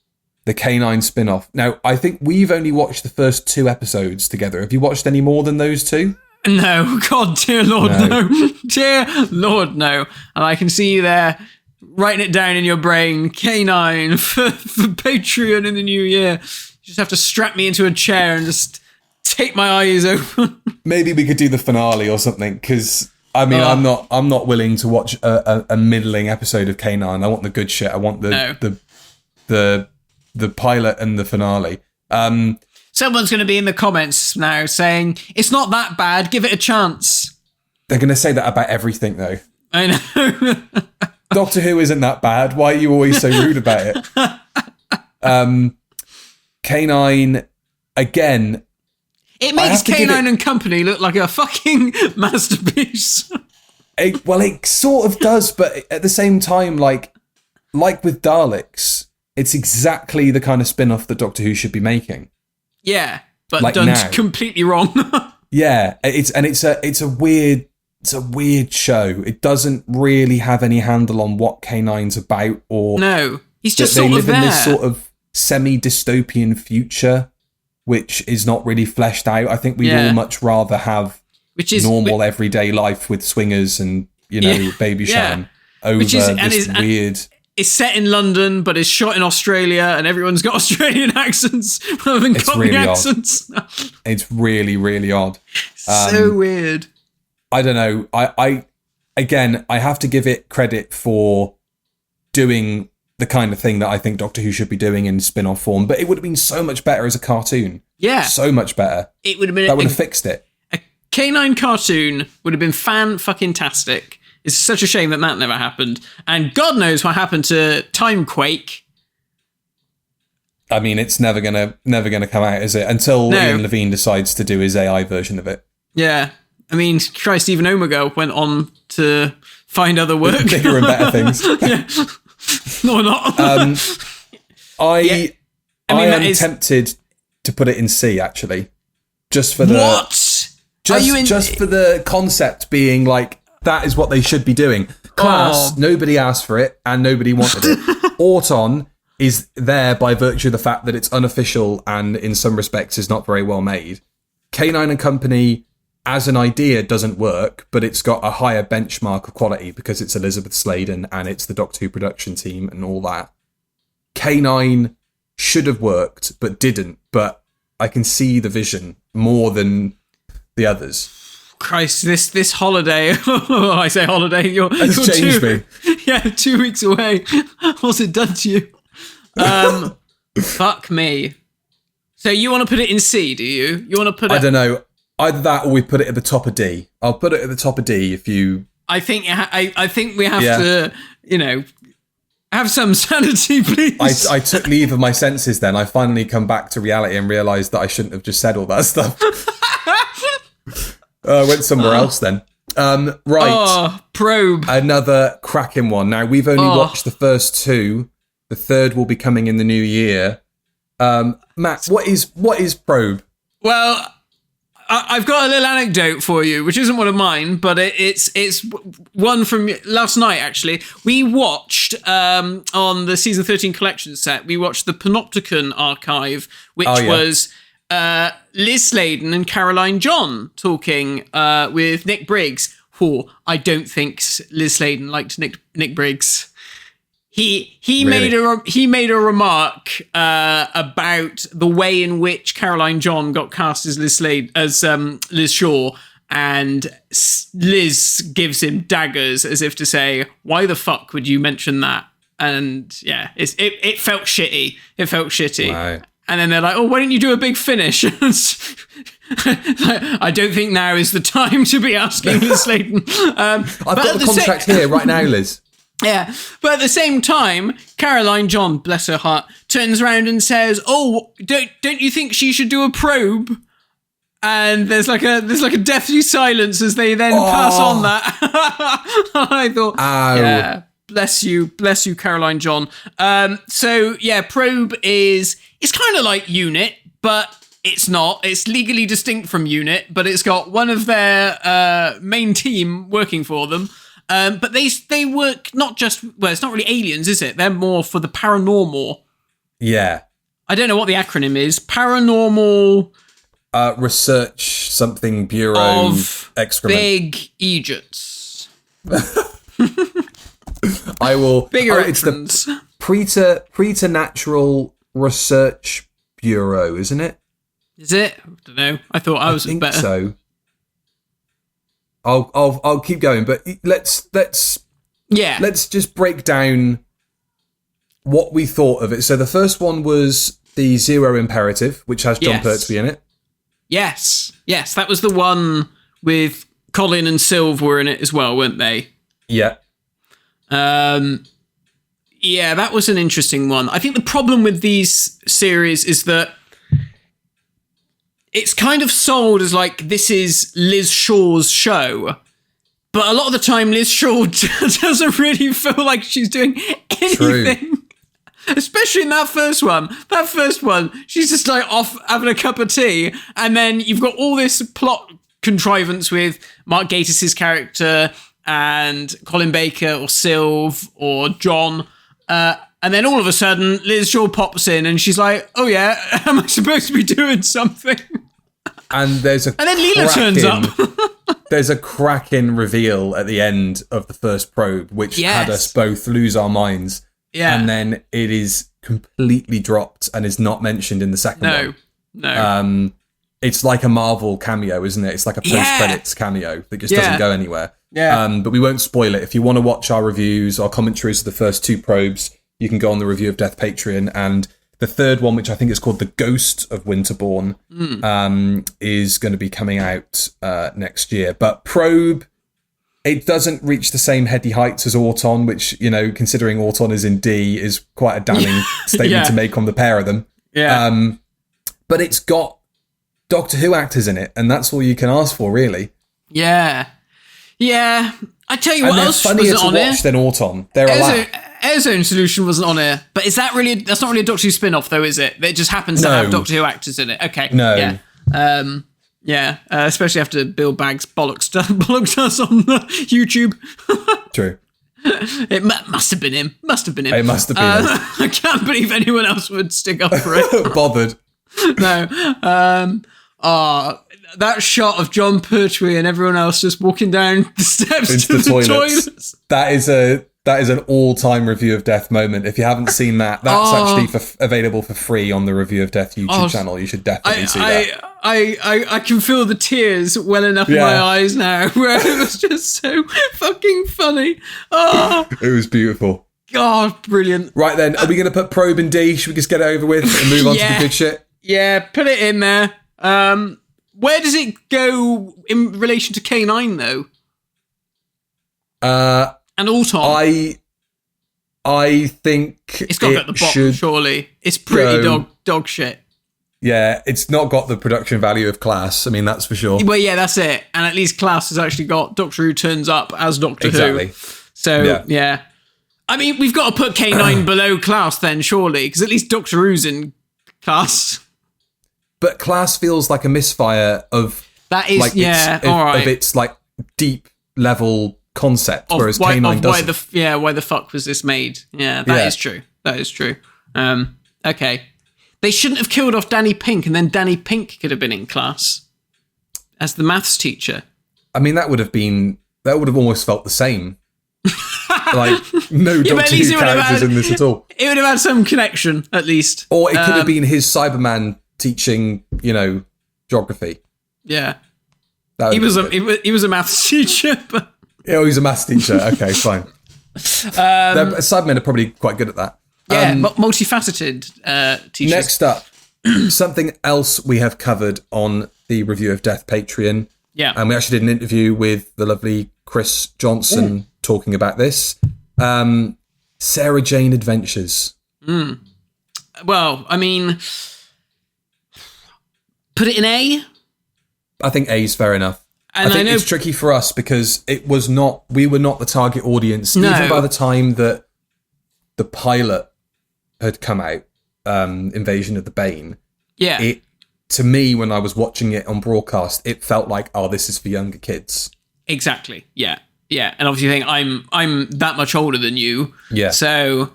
the K9 spin-off. Now, I think we've only watched the first 2 episodes together. Have you watched any more than those 2? No. God, dear Lord, no. Dear Lord, no. And I can see you there writing it down in your brain, K9 for Patreon in the new year. You just have to strap me into a chair and just take my eyes open. Maybe we could do the finale or something, because I mean, I'm not willing to watch a middling episode of K9. I want the good shit. I want the pilot and the finale. Someone's going to be in the comments now saying it's not that bad. Give it a chance. They're going to say that about everything, though. I know. Doctor Who isn't that bad. Why are you always so rude about it? K9 again. It makes K9 and Company look like a fucking masterpiece. It sort of does, but at the same time, like with Daleks, it's exactly the kind of spin-off that Doctor Who should be making. Yeah, but done completely wrong. Yeah, it's a weird show. It doesn't really have any handle on what K9's about, or no, he's just sort of there. They live in this sort of semi-dystopian future, which is not really fleshed out. I think we'd all much rather have normal everyday life with swingers and baby sham over this weird. It's set in London, but it's shot in Australia, and everyone's got Australian accents rather than Cockney really accents. It's really, really odd. So weird. I don't know. I have to give it credit for doing the kind of thing that I think Doctor Who should be doing in spin-off form, but it would have been so much better as a cartoon. Yeah. So much better. It would have been... That would have fixed it. A K9 cartoon would have been fan-fucking-tastic. It's such a shame that never happened. And God knows what happened to Timequake. I mean, it's never gonna come out, is it? Until Ian Levine decides to do his AI version of it. Yeah. I mean, Christ, even Omega went on to find other work. Bigger and better things. No, not. I am tempted to put it in C, actually. Just for the... What? Just for the concept being like, that is what they should be doing. Class, nobody asked for it, and nobody wanted it. Auton is there by virtue of the fact that it's unofficial and in some respects is not very well made. K9 and Company, as an idea, doesn't work, but it's got a higher benchmark of quality because it's Elizabeth Sladen and it's the Doctor Who production team and all that. K9 should have worked, but didn't. But I can see the vision more than the others. Christ, this holiday. I say holiday. You're changed me. Yeah, 2 weeks away. What's it done to you? Fuck me. So you want to put it in C, do you? You want to put it... I don't know. Either that or we put it at the top of D. I'll put it at the top of D if you... I think we have to, have some sanity, please. I took leave of my senses then. I finally come back to reality and realised that I shouldn't have just said all that stuff. I went somewhere else then. Right. Oh, Probe. Another cracking one. Now, we've only watched the first two. The third will be coming in the new year. Matt, what is Probe? Well, I've got a little anecdote for you, which isn't one of mine, but it's one from last night, actually. We watched, on the Season 13 collection set, we watched the Panopticon archive, which was Liz Sladen and Garratt-John talking with Nick Briggs, who I don't think Liz Sladen liked Nick Briggs. He really? made a remark about the way in which Garratt-John got cast as Liz Shaw, and Liz gives him daggers as if to say, "Why the fuck would you mention that?" And yeah, it felt shitty. It felt shitty. Wow. And then they're like, "Oh, why don't you do a big finish?" I don't think now is the time to be asking Liz Sladen. I've got the contract here right now, Liz. Yeah, but at the same time, Garratt-John, bless her heart, turns around and says, "Oh, don't you think she should do a probe?" And there's like a deathly silence as they then pass on that. I thought, yeah, bless you, Garratt-John. So yeah, Probe it's kind of like Unit, but it's not. It's legally distinct from Unit, but it's got one of their main team working for them. But they work not just... Well, it's not really aliens, is it? They're more for the paranormal. Yeah. I don't know what the acronym is. Paranormal... Research something Bureau of excrement. Big Egypts. I will... Bigger it's the Preternatural Research Bureau, isn't it? Is it? I don't know. I thought I was think better. So. I'll keep going, but let's just break down what we thought of it. So the first one was the Zero Imperative, which has John Pertwee in it. Yes, that was the one with Colin and Sylve were in it as well, weren't they? Yeah. Yeah, that was an interesting one. I think the problem with these series is that it's kind of sold as like, this is Liz Shaw's show. But a lot of the time, Liz Shaw doesn't really feel like she's doing anything. True. Especially in that first one. That first one, she's just like off having a cup of tea. And then you've got all this plot contrivance with Mark Gatiss' character and Colin Baker or Sylve or John. And then all of a sudden, Liz Shaw pops in and she's like, "Oh yeah, am I supposed to be doing something?" And then Leela turns up. There's a cracking reveal at the end of the first probe, which had us both lose our minds. Yeah. And then it is completely dropped and is not mentioned in the second one. No. It's like a Marvel cameo, isn't it? It's like a post-credits cameo that just doesn't go anywhere. Yeah. But we won't spoil it. If you want to watch our reviews, our commentaries of the first two probes, you can go on the Review of Death Patreon. And the third one, which I think is called The Ghost of Winterborn, is going to be coming out next year. But Probe, it doesn't reach the same heady heights as Auton, which, considering Auton is in D, is quite a damning statement to make on the pair of them. Yeah. But it's got Doctor Who actors in it, and that's all you can ask for, really. Yeah. Yeah. I tell you and what else funnier wasn't to on watch here. than Auton. They're a laugh. Airzone Solution wasn't on here, but is that really? That's not really a Doctor Who spin-off, though, is it? It just happens to have Doctor Who actors in it. Okay. No. Yeah. Especially after Bill Baggs bollocked us on YouTube. True. It must have been him. It must have been him. I can't believe anyone else would stick up for it. Bothered. No. That shot of John Pertwee and everyone else just walking down the steps into to the toilets. That is an all-time Review of Death moment. If you haven't seen that, that's actually available for free on the Review of Death YouTube channel. You should definitely see that. I can feel the tears welling up in my eyes now, where it was just so fucking funny. Oh, it was beautiful. God, brilliant. Right then, are we going to put Probe in D? Should we just get it over with and move on to the good shit? Yeah, put it in there. Where does it go in relation to K9, though? And Auton? I think it's got to go at the bottom, surely. It's pretty dog shit. Yeah, it's not got the production value of Class. I mean, that's for sure. Well, yeah, that's it. And at least Class has actually got Doctor Who turns up as Doctor Who. So, yeah. I mean, we've got to put K9 below Class then, surely, because at least Doctor Who's in Class. But Class feels like a misfire of... That is, of its, like, deep level concept, whereas K9 doesn't. Why the fuck was this made? Yeah, that is true. That is true. Okay. They shouldn't have killed off Danny Pink, and then Danny Pink could have been in Class as the maths teacher. I mean, that would have almost felt the same. Like, no Doctor Who characters in this at all. It would have had some connection, at least. Or it could have been his Cyberman teaching, geography. Yeah. He was a maths teacher, but... Yeah, he's a maths teacher. Okay, fine. Cybermen are probably quite good at that. Yeah, multifaceted teachers. Next up, something else we have covered on the Review of Death Patreon. Yeah. And we actually did an interview with the lovely Chris Johnson talking about this. Sarah Jane Adventures. Well, I mean, put it in A? I think A is fair enough. And I think it's tricky for us because we were not the target audience. No. Even by the time that the pilot had come out, Invasion of the Bane. Yeah. To me, when I was watching it on broadcast, it felt like, this is for younger kids. Exactly. Yeah. Yeah. And obviously, I'm that much older than you. Yeah. So,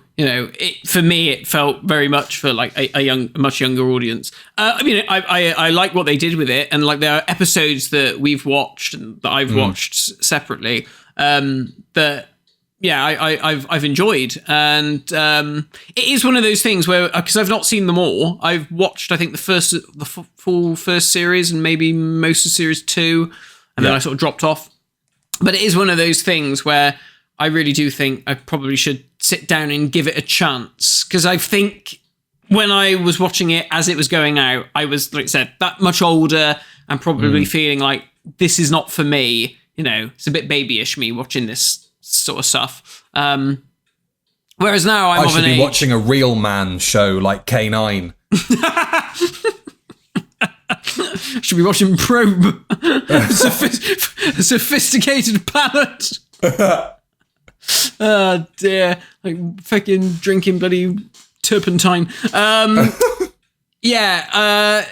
for me, it felt very much for like a much younger audience. I mean, I like what they did with it, and like there are episodes that we've watched and that I've watched separately that. Yeah, I've enjoyed, and it is one of those things where, because I've not seen them all, I've watched I think the full first series and maybe most of series 2, and then I sort of dropped off. But it is one of those things where I really do think I probably should sit down and give it a chance, because I think when I was watching it as it was going out, I was, like I said, that much older and probably feeling like this is not for me. It's a bit babyish me watching this sort of stuff. Whereas now I should be watching a real man show like K9. Should be watching Probe. A sophisticated palate. Oh dear, like fucking drinking bloody turpentine. But now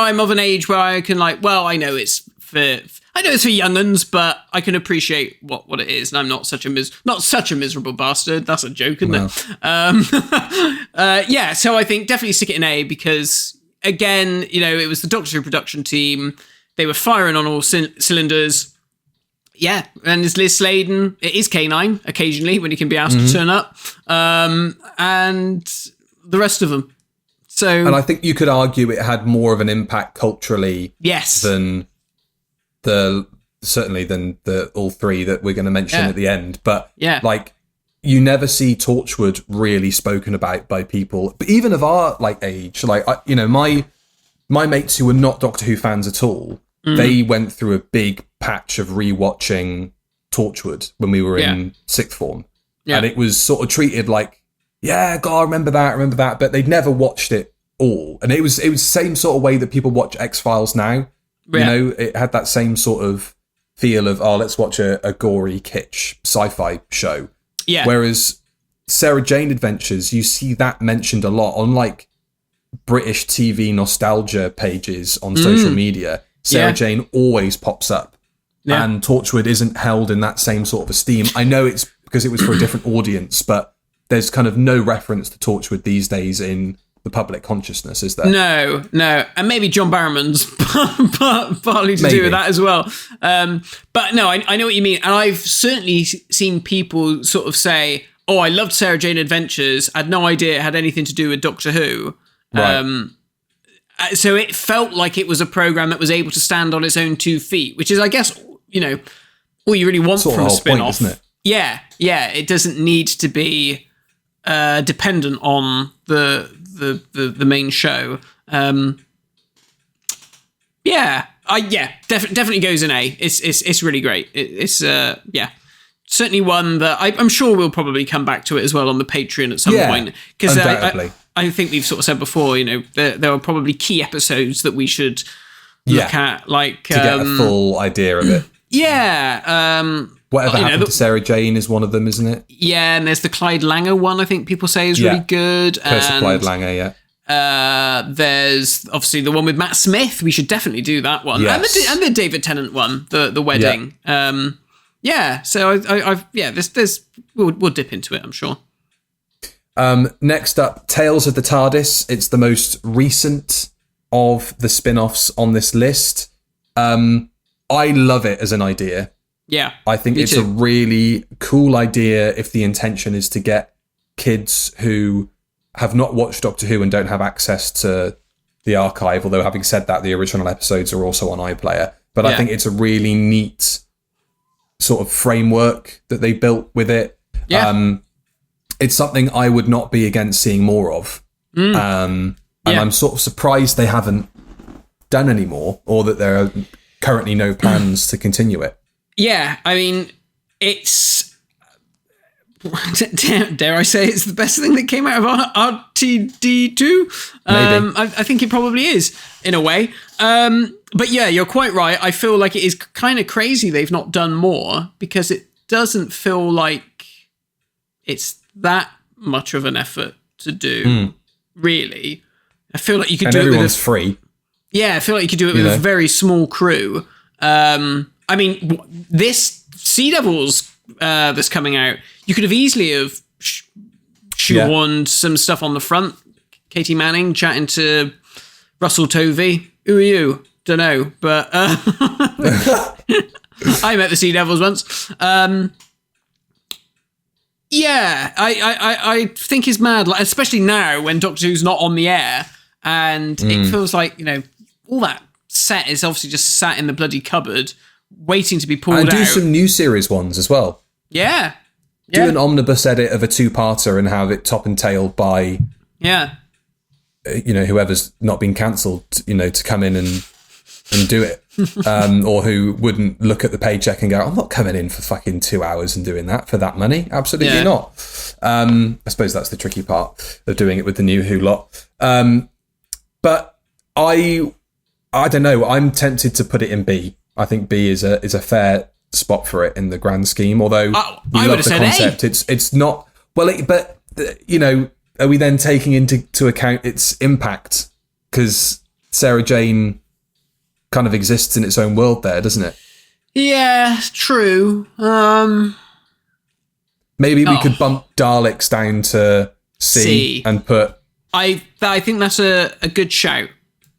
I'm of an age where I can I know it's for young'uns, but I can appreciate what it is, and I'm not such a miserable bastard. That's a joke, isn't it? So I think definitely stick it in A, because again, it was the Doctor Who production team. They were firing on all cylinders. Yeah, and it's Liz Sladen. It is K9 occasionally when he can be asked to turn up, and the rest of them. So, and I think you could argue it had more of an impact culturally, than the all three that we're going to mention at the end. But you never see Torchwood really spoken about by people, but even of our age. My mates who were not Doctor Who fans at all, they went through a big patch of rewatching Torchwood when we were in sixth form, and it was sort of treated like, God, I remember that, but they'd never watched it all, and it was the same sort of way that people watch X-Files now. You know, it had that same sort of feel of, let's watch a gory kitsch sci-fi show. Yeah. Whereas Sarah Jane Adventures, you see that mentioned a lot on like British TV nostalgia pages on social media. Sarah Jane always pops up. Yeah. And Torchwood isn't held in that same sort of esteem. I know it's because it was for a different audience, but there's kind of no reference to Torchwood these days in the public consciousness, is there? No. And maybe John Barrowman's partly to do with that as well. But no, I know what you mean. And I've certainly seen people sort of say, oh, I loved Sarah Jane Adventures. I had no idea it had anything to do with Doctor Who. Right. So it felt like it was a program that was able to stand on its own 2 feet, which is, I guess, you know, all you really want from a spin-off. Point, isn't it? Yeah. It doesn't need to be dependent on the main show. Definitely goes an A. It's really great. It's certainly one that I'm sure we'll probably come back to it as well on the Patreon at some point, because I think we've sort of said before, you know, there are probably key episodes that we should look at, like to get a full idea of it. Whatever happened to Sarah Jane is one of them, isn't it? Yeah, and there's the Clyde Langer one, I think people say is really good. Curse of Clyde Langer, there's obviously the one with Matt Smith. We should definitely do that one. Yes. And the David Tennant one, the wedding. So we'll dip into it, I'm sure. Next up, Tales of the TARDIS. It's the most recent of the spin-offs on this list. I love it as an idea. Yeah, I think it's a really cool idea if the intention is to get kids who have not watched Doctor Who and don't have access to the archive, although having said that, the original episodes are also on iPlayer. But I think it's a really neat sort of framework that they built with it. Yeah. It's something I would not be against seeing more of. And I'm sort of surprised they haven't done any more, or that there are currently no plans to continue it. Yeah, I mean, it's... Dare I say it's the best thing that came out of RTD2? I think it probably is, in a way. But yeah, you're quite right. I feel like it is kind of crazy they've not done more, because it doesn't feel like it's that much of an effort to do, really. I feel like you could do it with... everyone's free. Yeah, I feel like you could do it with a very small crew. I mean, this Sea Devils that's coming out, you could have easily have shoehorned some stuff on the front. Katie Manning chatting to Russell Tovey. Who are you? Don't know, but I met the Sea Devils once. I think it's mad, like, especially now when Doctor Who's not on the air, and it feels like, you know, all that set is obviously just sat in the bloody cupboard waiting to be pulled out. And do some new series ones as well. Yeah. Do an omnibus edit of a 2-parter and have it top and tailed by whoever's not been cancelled, to come in and do it. Or who wouldn't look at the paycheck and go, I'm not coming in for fucking 2 hours and doing that for that money. Absolutely not. I suppose that's the tricky part of doing it with the new Who lot. But I don't know. I'm tempted to put it in B. I think B is a fair spot for it in the grand scheme. Although we love the concept, it's not well. Are we then taking into account its impact? Because Sarah Jane kind of exists in its own world there, doesn't it? Yeah, true. Maybe we could bump Daleks down to C. And put... I think that's a good shout.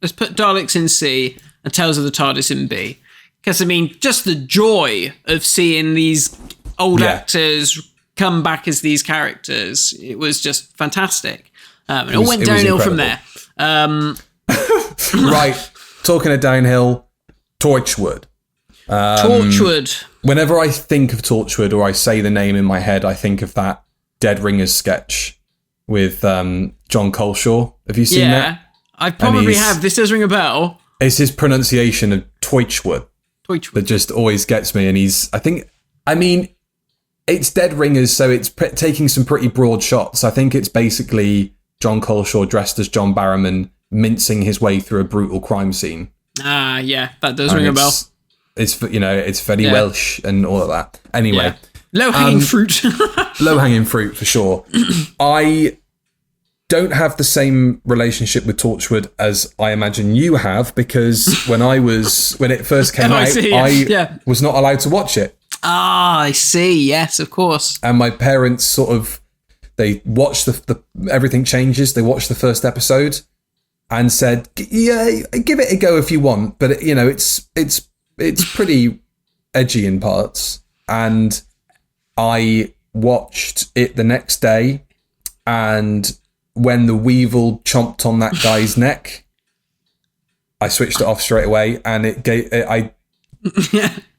Let's put Daleks in C and Tales of the TARDIS in B. Because, I mean, just the joy of seeing these old actors come back as these characters, it was just fantastic. And it all went downhill from there. Right. Talking of downhill, Torchwood. Torchwood. Whenever I think of Torchwood, or I say the name in my head, I think of that Dead Ringers sketch with John Coleshaw. Have you seen that? I probably have. This does ring a bell. It's his pronunciation of Torchwood that just always gets me. And it's Dead Ringers, so it's taking some pretty broad shots. I think it's basically John Coleshaw dressed as John Barrowman mincing his way through a brutal crime scene. Yeah, that does ring a bell. It's very Welsh and all of that. Anyway, low-hanging fruit. Low-hanging fruit for sure. I don't have the same relationship with Torchwood as I imagine you have, because when it first came out, I was not allowed to watch it. I see. Yes, of course. And my parents they watched the Everything Changes. They watched the first episode and said, "Yeah, give it a go if you want, but it's pretty edgy in parts." And I watched it the next day, and when the weevil chomped on that guy's neck, I switched it off straight away, and I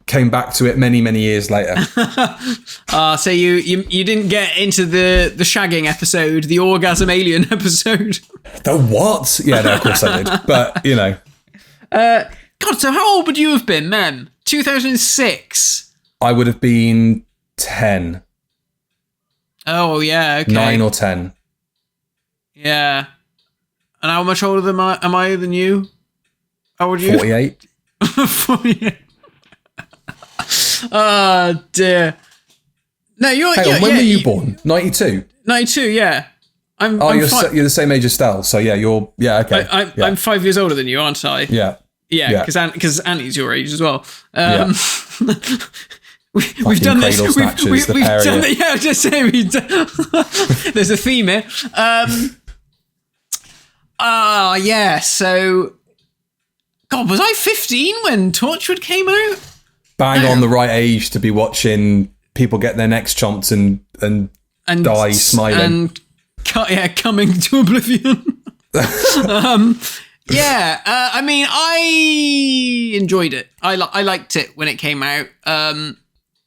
came back to it many, many years later. So you didn't get into the shagging episode, the orgasm alien episode. The what? Yeah, no, of course I did. But, God, so how old would you have been then? 2006? I would have been 10. Oh, yeah, okay. 9 or 10. Yeah. And how much older am I than you? How old are you? 48. 48. Oh, dear. No, when were you born? 92? 92, yeah. You're the same age as Stell, so okay. I'm 5 years older than you, aren't I? Yeah. Yeah, because Annie's your age as well. We've done this. We've done it. Yeah, I was just saying. There's a theme here. So, God, was I 15 when Torchwood came out? Bang on the right age to be watching people get their necks chomped and die smiling. And coming to oblivion. I mean, I enjoyed it. I liked it when it came out. And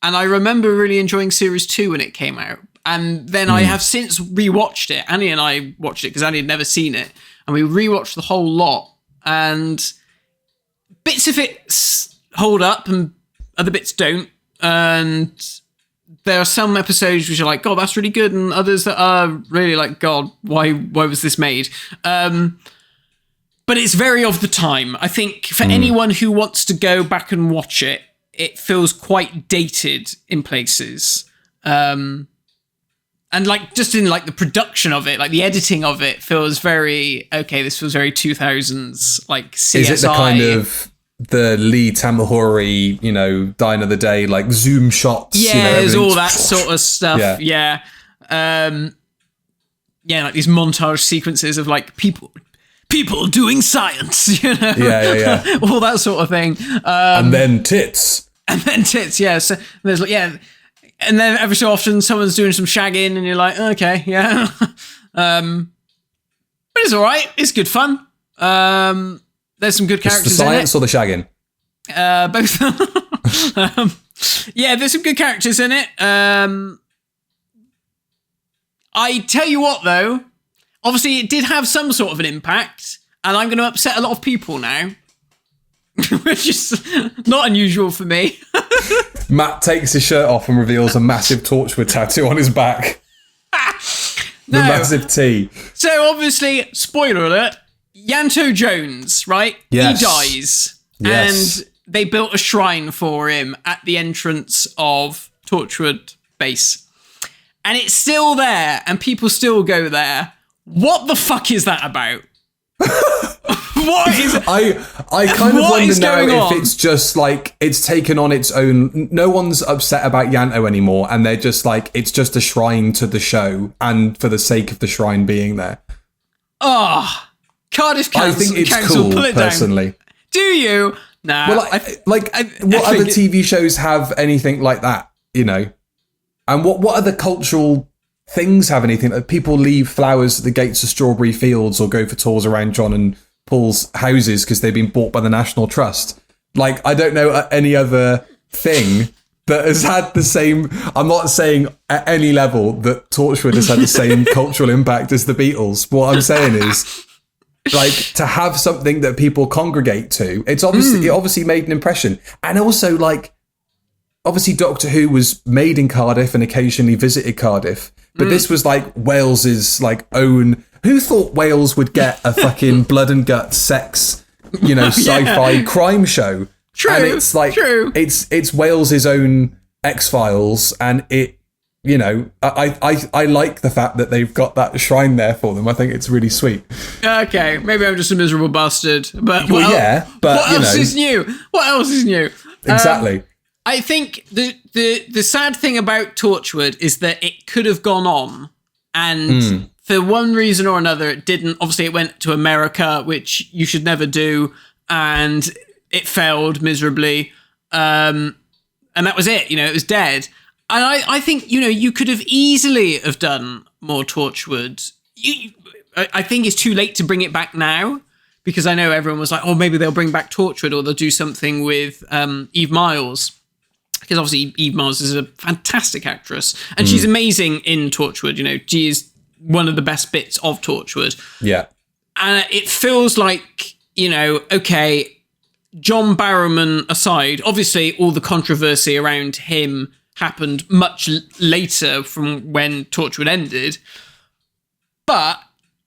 I remember really enjoying Series 2 when it came out. And then I have since rewatched it. Annie and I watched it because Annie had never seen it. And we rewatched the whole lot. And bits of it hold up and other bits don't. And there are some episodes which are like, God, that's really good. And others that are really like, God, why was this made? But it's very of the time. I think for anyone who wants to go back and watch it, it feels quite dated in places. And like just in like the production of it, like the editing of it feels very, okay, this feels very 2000s, like CSI. Is it the kind of the Lee Tamahori, Die Another Day, like zoom shots? Yeah, there's all that sort of stuff. Yeah. Like these montage sequences of like people doing science, Yeah. all that sort of thing. And then tits. Yeah. So there's and then every so often someone's doing some shagging, and you're like, okay, yeah. But it's all right. It's good fun. There's some good characters. The science in it. or the shagging? Both. There's some good characters in it. I tell you what, though. Obviously, it did have some sort of an impact, and I'm going to upset a lot of people now, which is not unusual for me. Matt takes his shirt off and reveals a massive Torchwood tattoo on his back. The massive T. So, obviously, spoiler alert, Yanto Jones, right? Yes. He dies. Yes. And they built a shrine for him at the entrance of Torchwood Base. And it's still there, and people still go there. What the fuck is that about? What is I kind of wonder now if it's just like it's taken on its own. No one's upset about Yanto anymore, and they're just like, it's just a shrine to the show, and for the sake of the shrine being there. Cardiff Council. I think it's Council, cool, pull it personally. Down. Do you? Nah. Well, what other TV shows have anything like that? And what other cultural things have anything? People leave flowers at the gates of Strawberry Fields or go for tours around John and Paul's houses because they've been bought by the National Trust. Like, I don't know any other thing that has had the same... I'm not saying at any level that Torchwood has had the same cultural impact as the Beatles. What I'm saying is, like, to have something that people congregate to, it obviously made an impression. And also, like, obviously Doctor Who was made in Cardiff and occasionally visited Cardiff. But this was like Wales's like own... Who thought Wales would get a fucking blood and guts sex sci-fi crime show. True. And it's like, it's Wales's own X-Files, and it, I like the fact that they've got that shrine there for them. I think it's really sweet. Okay, maybe I'm just a miserable bastard, but but what else is new? What else is new? Exactly. I think the sad thing about Torchwood is that it could have gone on, and for one reason or another, it didn't. Obviously, it went to America, which you should never do, and it failed miserably. And that was it. It was dead. And I think, you could have easily have done more Torchwood. I think it's too late to bring it back now, because I know everyone was like, oh, maybe they'll bring back Torchwood, or they'll do something with Eve Miles. Because obviously Eve Miles is a fantastic actress, and she's amazing in Torchwood. She is one of the best bits of Torchwood. Yeah. And it feels like, okay, John Barrowman aside, obviously all the controversy around him happened much later from when Torchwood ended. But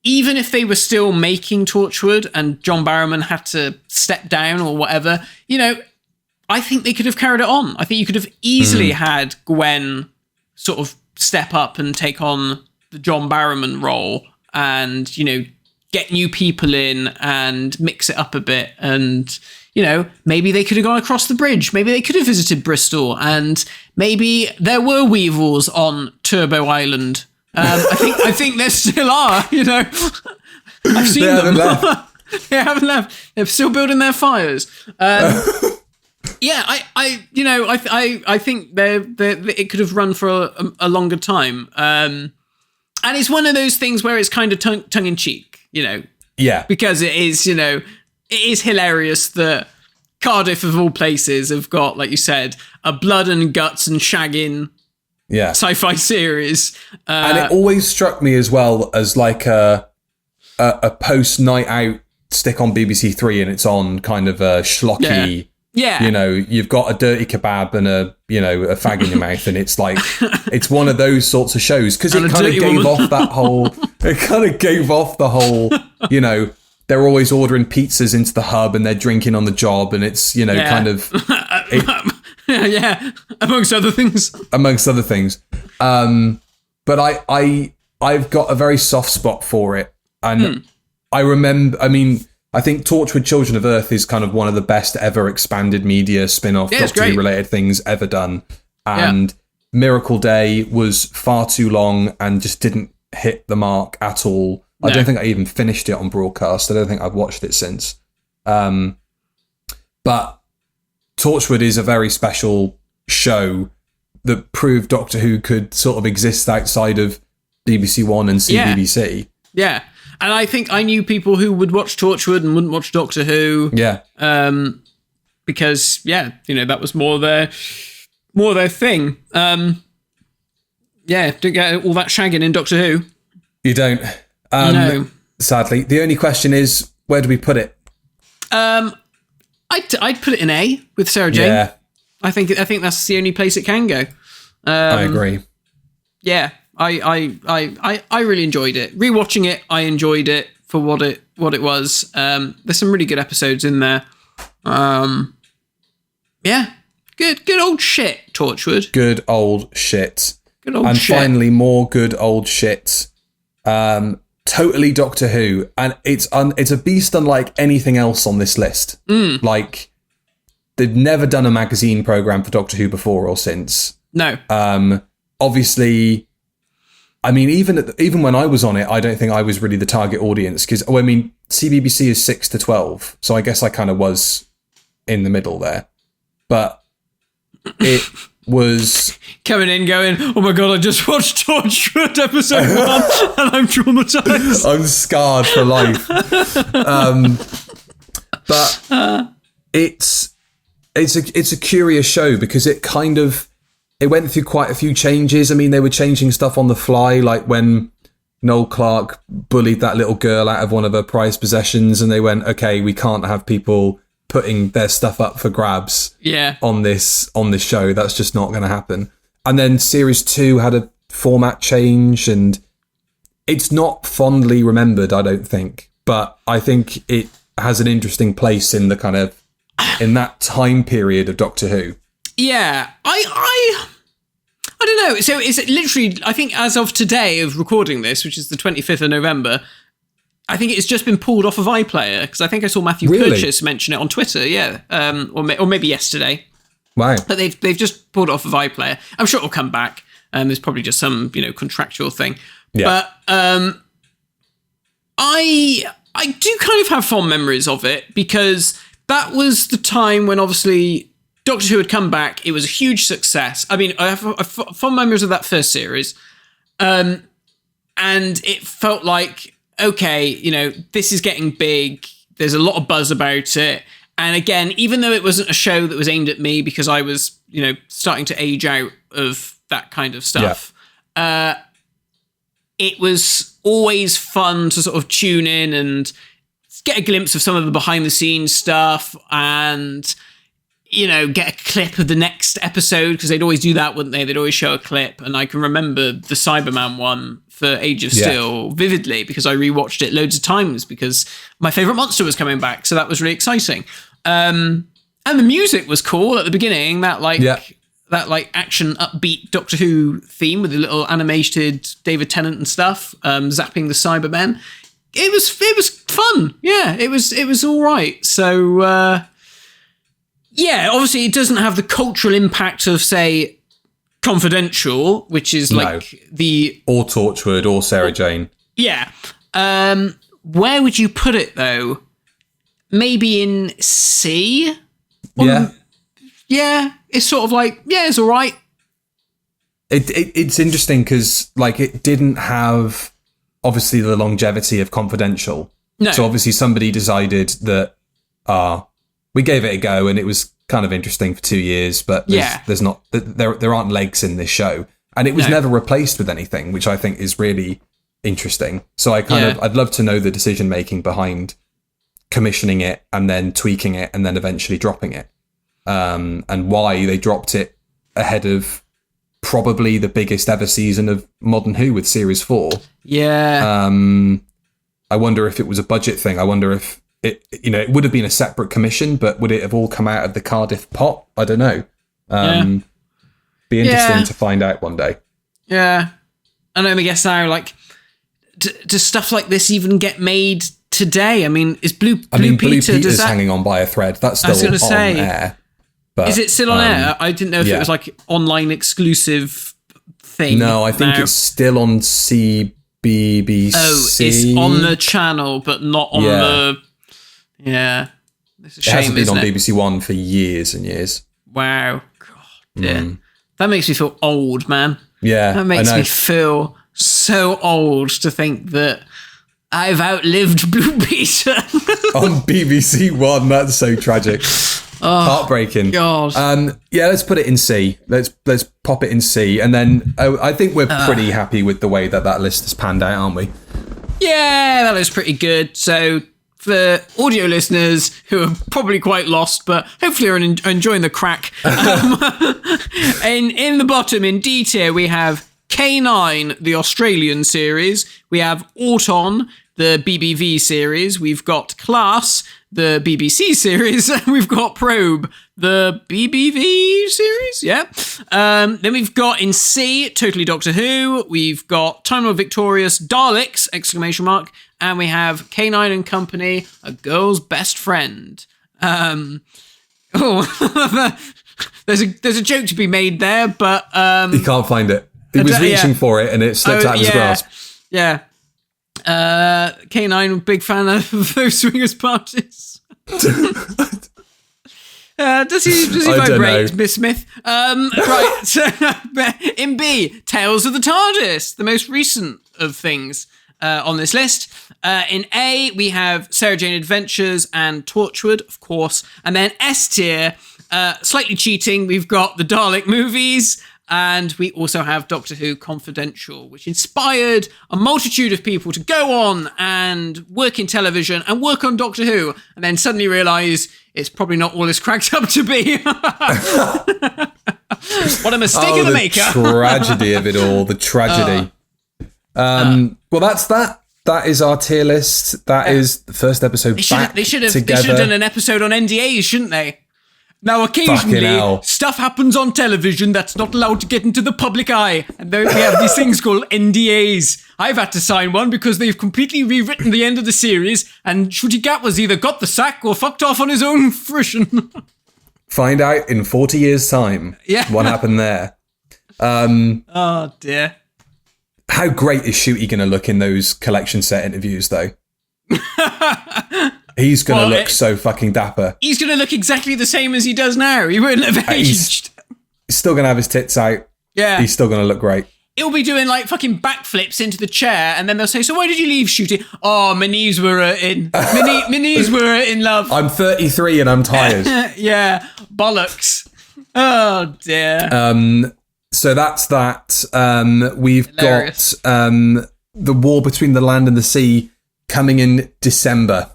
even if they were still making Torchwood and John Barrowman had to step down or whatever, I think they could have carried it on. I think you could have easily had Gwen sort of step up and take on the John Barrowman role and, get new people in and mix it up a bit. And, maybe they could have gone across the bridge. Maybe they could have visited Bristol, and maybe there were weevils on Turbo Island. I think there still are, I've seen them. They haven't left. They're still building their fires. Yeah, I think it could have run for a longer time. And it's one of those things where it's kind of tongue in cheek, Yeah. Because it is, it is hilarious that Cardiff, of all places, have got, like you said, a blood and guts and shagging sci-fi series. And it always struck me as well as like a post-night out stick on BBC Three, and it's on kind of a schlocky... Yeah. You've got a dirty kebab and a fag in your mouth, and it's like, it's one of those sorts of shows, because it kind of gave off that whole, they're always ordering pizzas into the hub and they're drinking on the job, and it's, kind of... amongst other things. But I've got a very soft spot for it. And I remember, I think Torchwood Children of Earth is kind of one of the best ever expanded media spin-off Doctor Who related things ever done. And Miracle Day was far too long and just didn't hit the mark at all. No. I don't think I even finished it on broadcast. I don't think I've watched it since. But Torchwood is a very special show that proved Doctor Who could sort of exist outside of BBC One and CBBC. Yeah. And I think I knew people who would watch Torchwood and wouldn't watch Doctor Who. Yeah. Because, that was more their thing. Don't get all that shagging in Doctor Who. You don't. No. Sadly. The only question is, where do we put it? I'd put it in A with Sarah Jane. Yeah. I think that's the only place it can go. I agree. Yeah. I really enjoyed it. Rewatching it, I enjoyed it for what it was. There's some really good episodes in there. Yeah, good old shit, Torchwood. Good old shit. Good old and shit. And finally, more good old shit. Totally Doctor Who, and it's a beast unlike anything else on this list. Like, they've never done a magazine program for Doctor Who before or since. No. Obviously. Even when I was on it, I don't think I was really the target audience, because CBBC is 6 to 12, so I guess I kind of was in the middle there. But it was coming in, going, "Oh my god, I just watched Torchwood episode 1, and I'm traumatized. I'm scarred for life." But it's a curious show, because it kind of. It went through quite a few changes. They were changing stuff on the fly, like when Noel Clarke bullied that little girl out of one of her prized possessions, and they went, okay, we can't have people putting their stuff up for grabs on this show. That's just not going to happen. And then Series 2 had a format change, and it's not fondly remembered, I don't think. But I think it has an interesting place in the kind of in that time period of Doctor Who. Yeah, I don't know. So is it literally? I think as of today of recording this, which is the 25th of November, I think it's just been pulled off of iPlayer because I think I saw Matthew Purchase mention it on Twitter. Yeah, or maybe yesterday. Wow. But they've just pulled it off of iPlayer. I'm sure it'll come back. There's probably just some contractual thing. Yeah. But I do kind of have fond memories of it because that was the time when obviously Doctor Who had come back. It was a huge success. I mean, I have fond memories of that first series. And it felt like, okay, this is getting big. There's a lot of buzz about it. And again, even though it wasn't a show that was aimed at me because I was, starting to age out of that kind of stuff, it was always fun to sort of tune in and get a glimpse of some of the behind the scenes stuff and, get a clip of the next episode because they'd always do that, wouldn't they? They'd always show a clip. And I can remember the Cyberman one for Age of Steel vividly because I rewatched it loads of times because my favorite monster was coming back. So that was really exciting. And the music was cool at the beginning, that action upbeat Doctor Who theme with the little animated David Tennant and stuff, zapping the Cybermen. It was fun. Yeah, it was all right. So, obviously it doesn't have the cultural impact of, say, Confidential, which is or Torchwood or Sarah Jane. Yeah. Where would you put it though? Maybe in C? Yeah, it's sort of like, it's all right. It's interesting because, it didn't have, obviously, the longevity of Confidential. No. So, obviously, somebody decided that, we gave it a go and it was kind of interesting for 2 years, but there's not, there aren't legs in this show. And it was never replaced with anything, which I think is really interesting. So, I'd love to know the decision-making behind commissioning it and then tweaking it and then eventually dropping it. And why they dropped it ahead of probably the biggest ever season of Modern Who with Series 4. Yeah. I wonder if it was a budget thing. I wonder if it would have been a separate commission, but would it have all come out of the Cardiff pot? I don't know. Be interesting to find out one day. Yeah. And I guess now, does stuff like this even get made today? I mean, is Blue Peter's hanging on by a thread. That's still on air. But, is it still on air? I didn't know if it was online exclusive thing. No, I think it's still on CBBC. Oh, it's on the channel, but not on the... Yeah. It's a shame, it hasn't been on BBC One for years and years. Wow. God, yeah. That makes me feel old, man. Yeah, that makes me feel so old to think that I've outlived Blue Peter. On BBC One, that's so tragic. Heartbreaking. God. Let's put it in C. Let's pop it in C. And then I think we're pretty happy with the way that list has panned out, aren't we? Yeah, that looks pretty good. So for audio listeners who are probably quite lost, but hopefully are enjoying the crack, in the bottom, in D tier, we have K9, the Australian series. We have Auton, the BBV series. We've got Class, the BBC series. We've got Probe, the BBV series. Yeah. Then we've got in C, Totally Doctor Who. We've got Time Lord Victorious, Daleks, ! And we have K9 and Company, A Girl's Best Friend. There's a joke to be made there, but he can't find it. He was reaching for it and it slipped out of his grasp. Yeah. K9, big fan of those swingers parties. Does he vibrate, Miss Smith? Right. So, in B, Tales of the TARDIS, the most recent of things on this list. In A, we have Sarah Jane Adventures and Torchwood, of course. And then S tier, slightly cheating, we've got the Dalek movies. And we also have Doctor Who Confidential, which inspired a multitude of people to go on and work in television and work on Doctor Who, and then suddenly realise it's probably not all it's cracked up to be. What a mistake of the maker. The tragedy of it all, the tragedy. Well, that's that. that is our tier list. That is the first episode back They should have together. done an episode on NDAs, shouldn't they? Now, occasionally, stuff happens on television that's not allowed to get into the public eye. And then we have these things called NDAs. I've had to sign one because they've completely rewritten the end of the series, and Shooty Cat was either got the sack or fucked off on his own fruition. Find out in 40 years' time what happened there. Oh, dear. How great is Shooty going to look in those collection set interviews, though? He's going to look so fucking dapper. He's going to look exactly the same as he does now. He wouldn't have aged. He's still going to have his tits out. Yeah. He's still going to look great. He'll be doing like fucking backflips into the chair, and then they'll say, "So why did you leave Shooty?" "Oh, my knees were my knees were in love. I'm 33 and I'm tired." Yeah, bollocks. Oh dear. So that's that. We've Hilarious. got the War Between the Land and the Sea coming in December.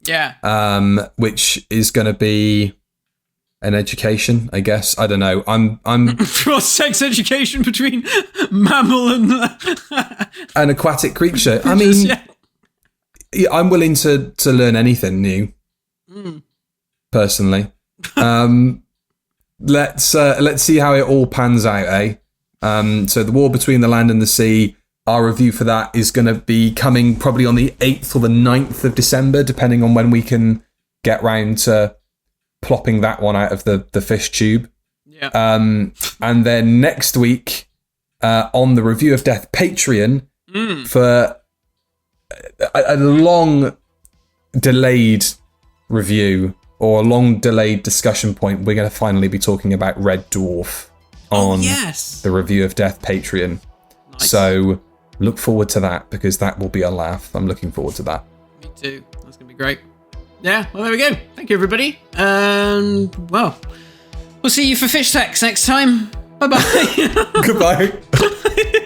Yeah. Which is going to be an education, I guess. I don't know. I'm for sex education between mammal and an aquatic creature. I mean, I'm willing to learn anything new. Personally. Let's see how it all pans out, eh? So the War Between the Land and the Sea, our review for that is going to be coming probably on the 8th or the 9th of December, depending on when we can get round to plopping that one out of the fish tube. Yeah. And then next week, on the Review of Death Patreon, for a long delayed review or a long delayed discussion point, we're going to finally be talking about Red Dwarf on the Review of Death Patreon. Nice. So look forward to that, because that will be a laugh. I'm looking forward to that. Me too. That's going to be great. Yeah, well, there we go. Thank you, everybody. And, well, we'll see you for fish sex next time. Bye-bye. Goodbye.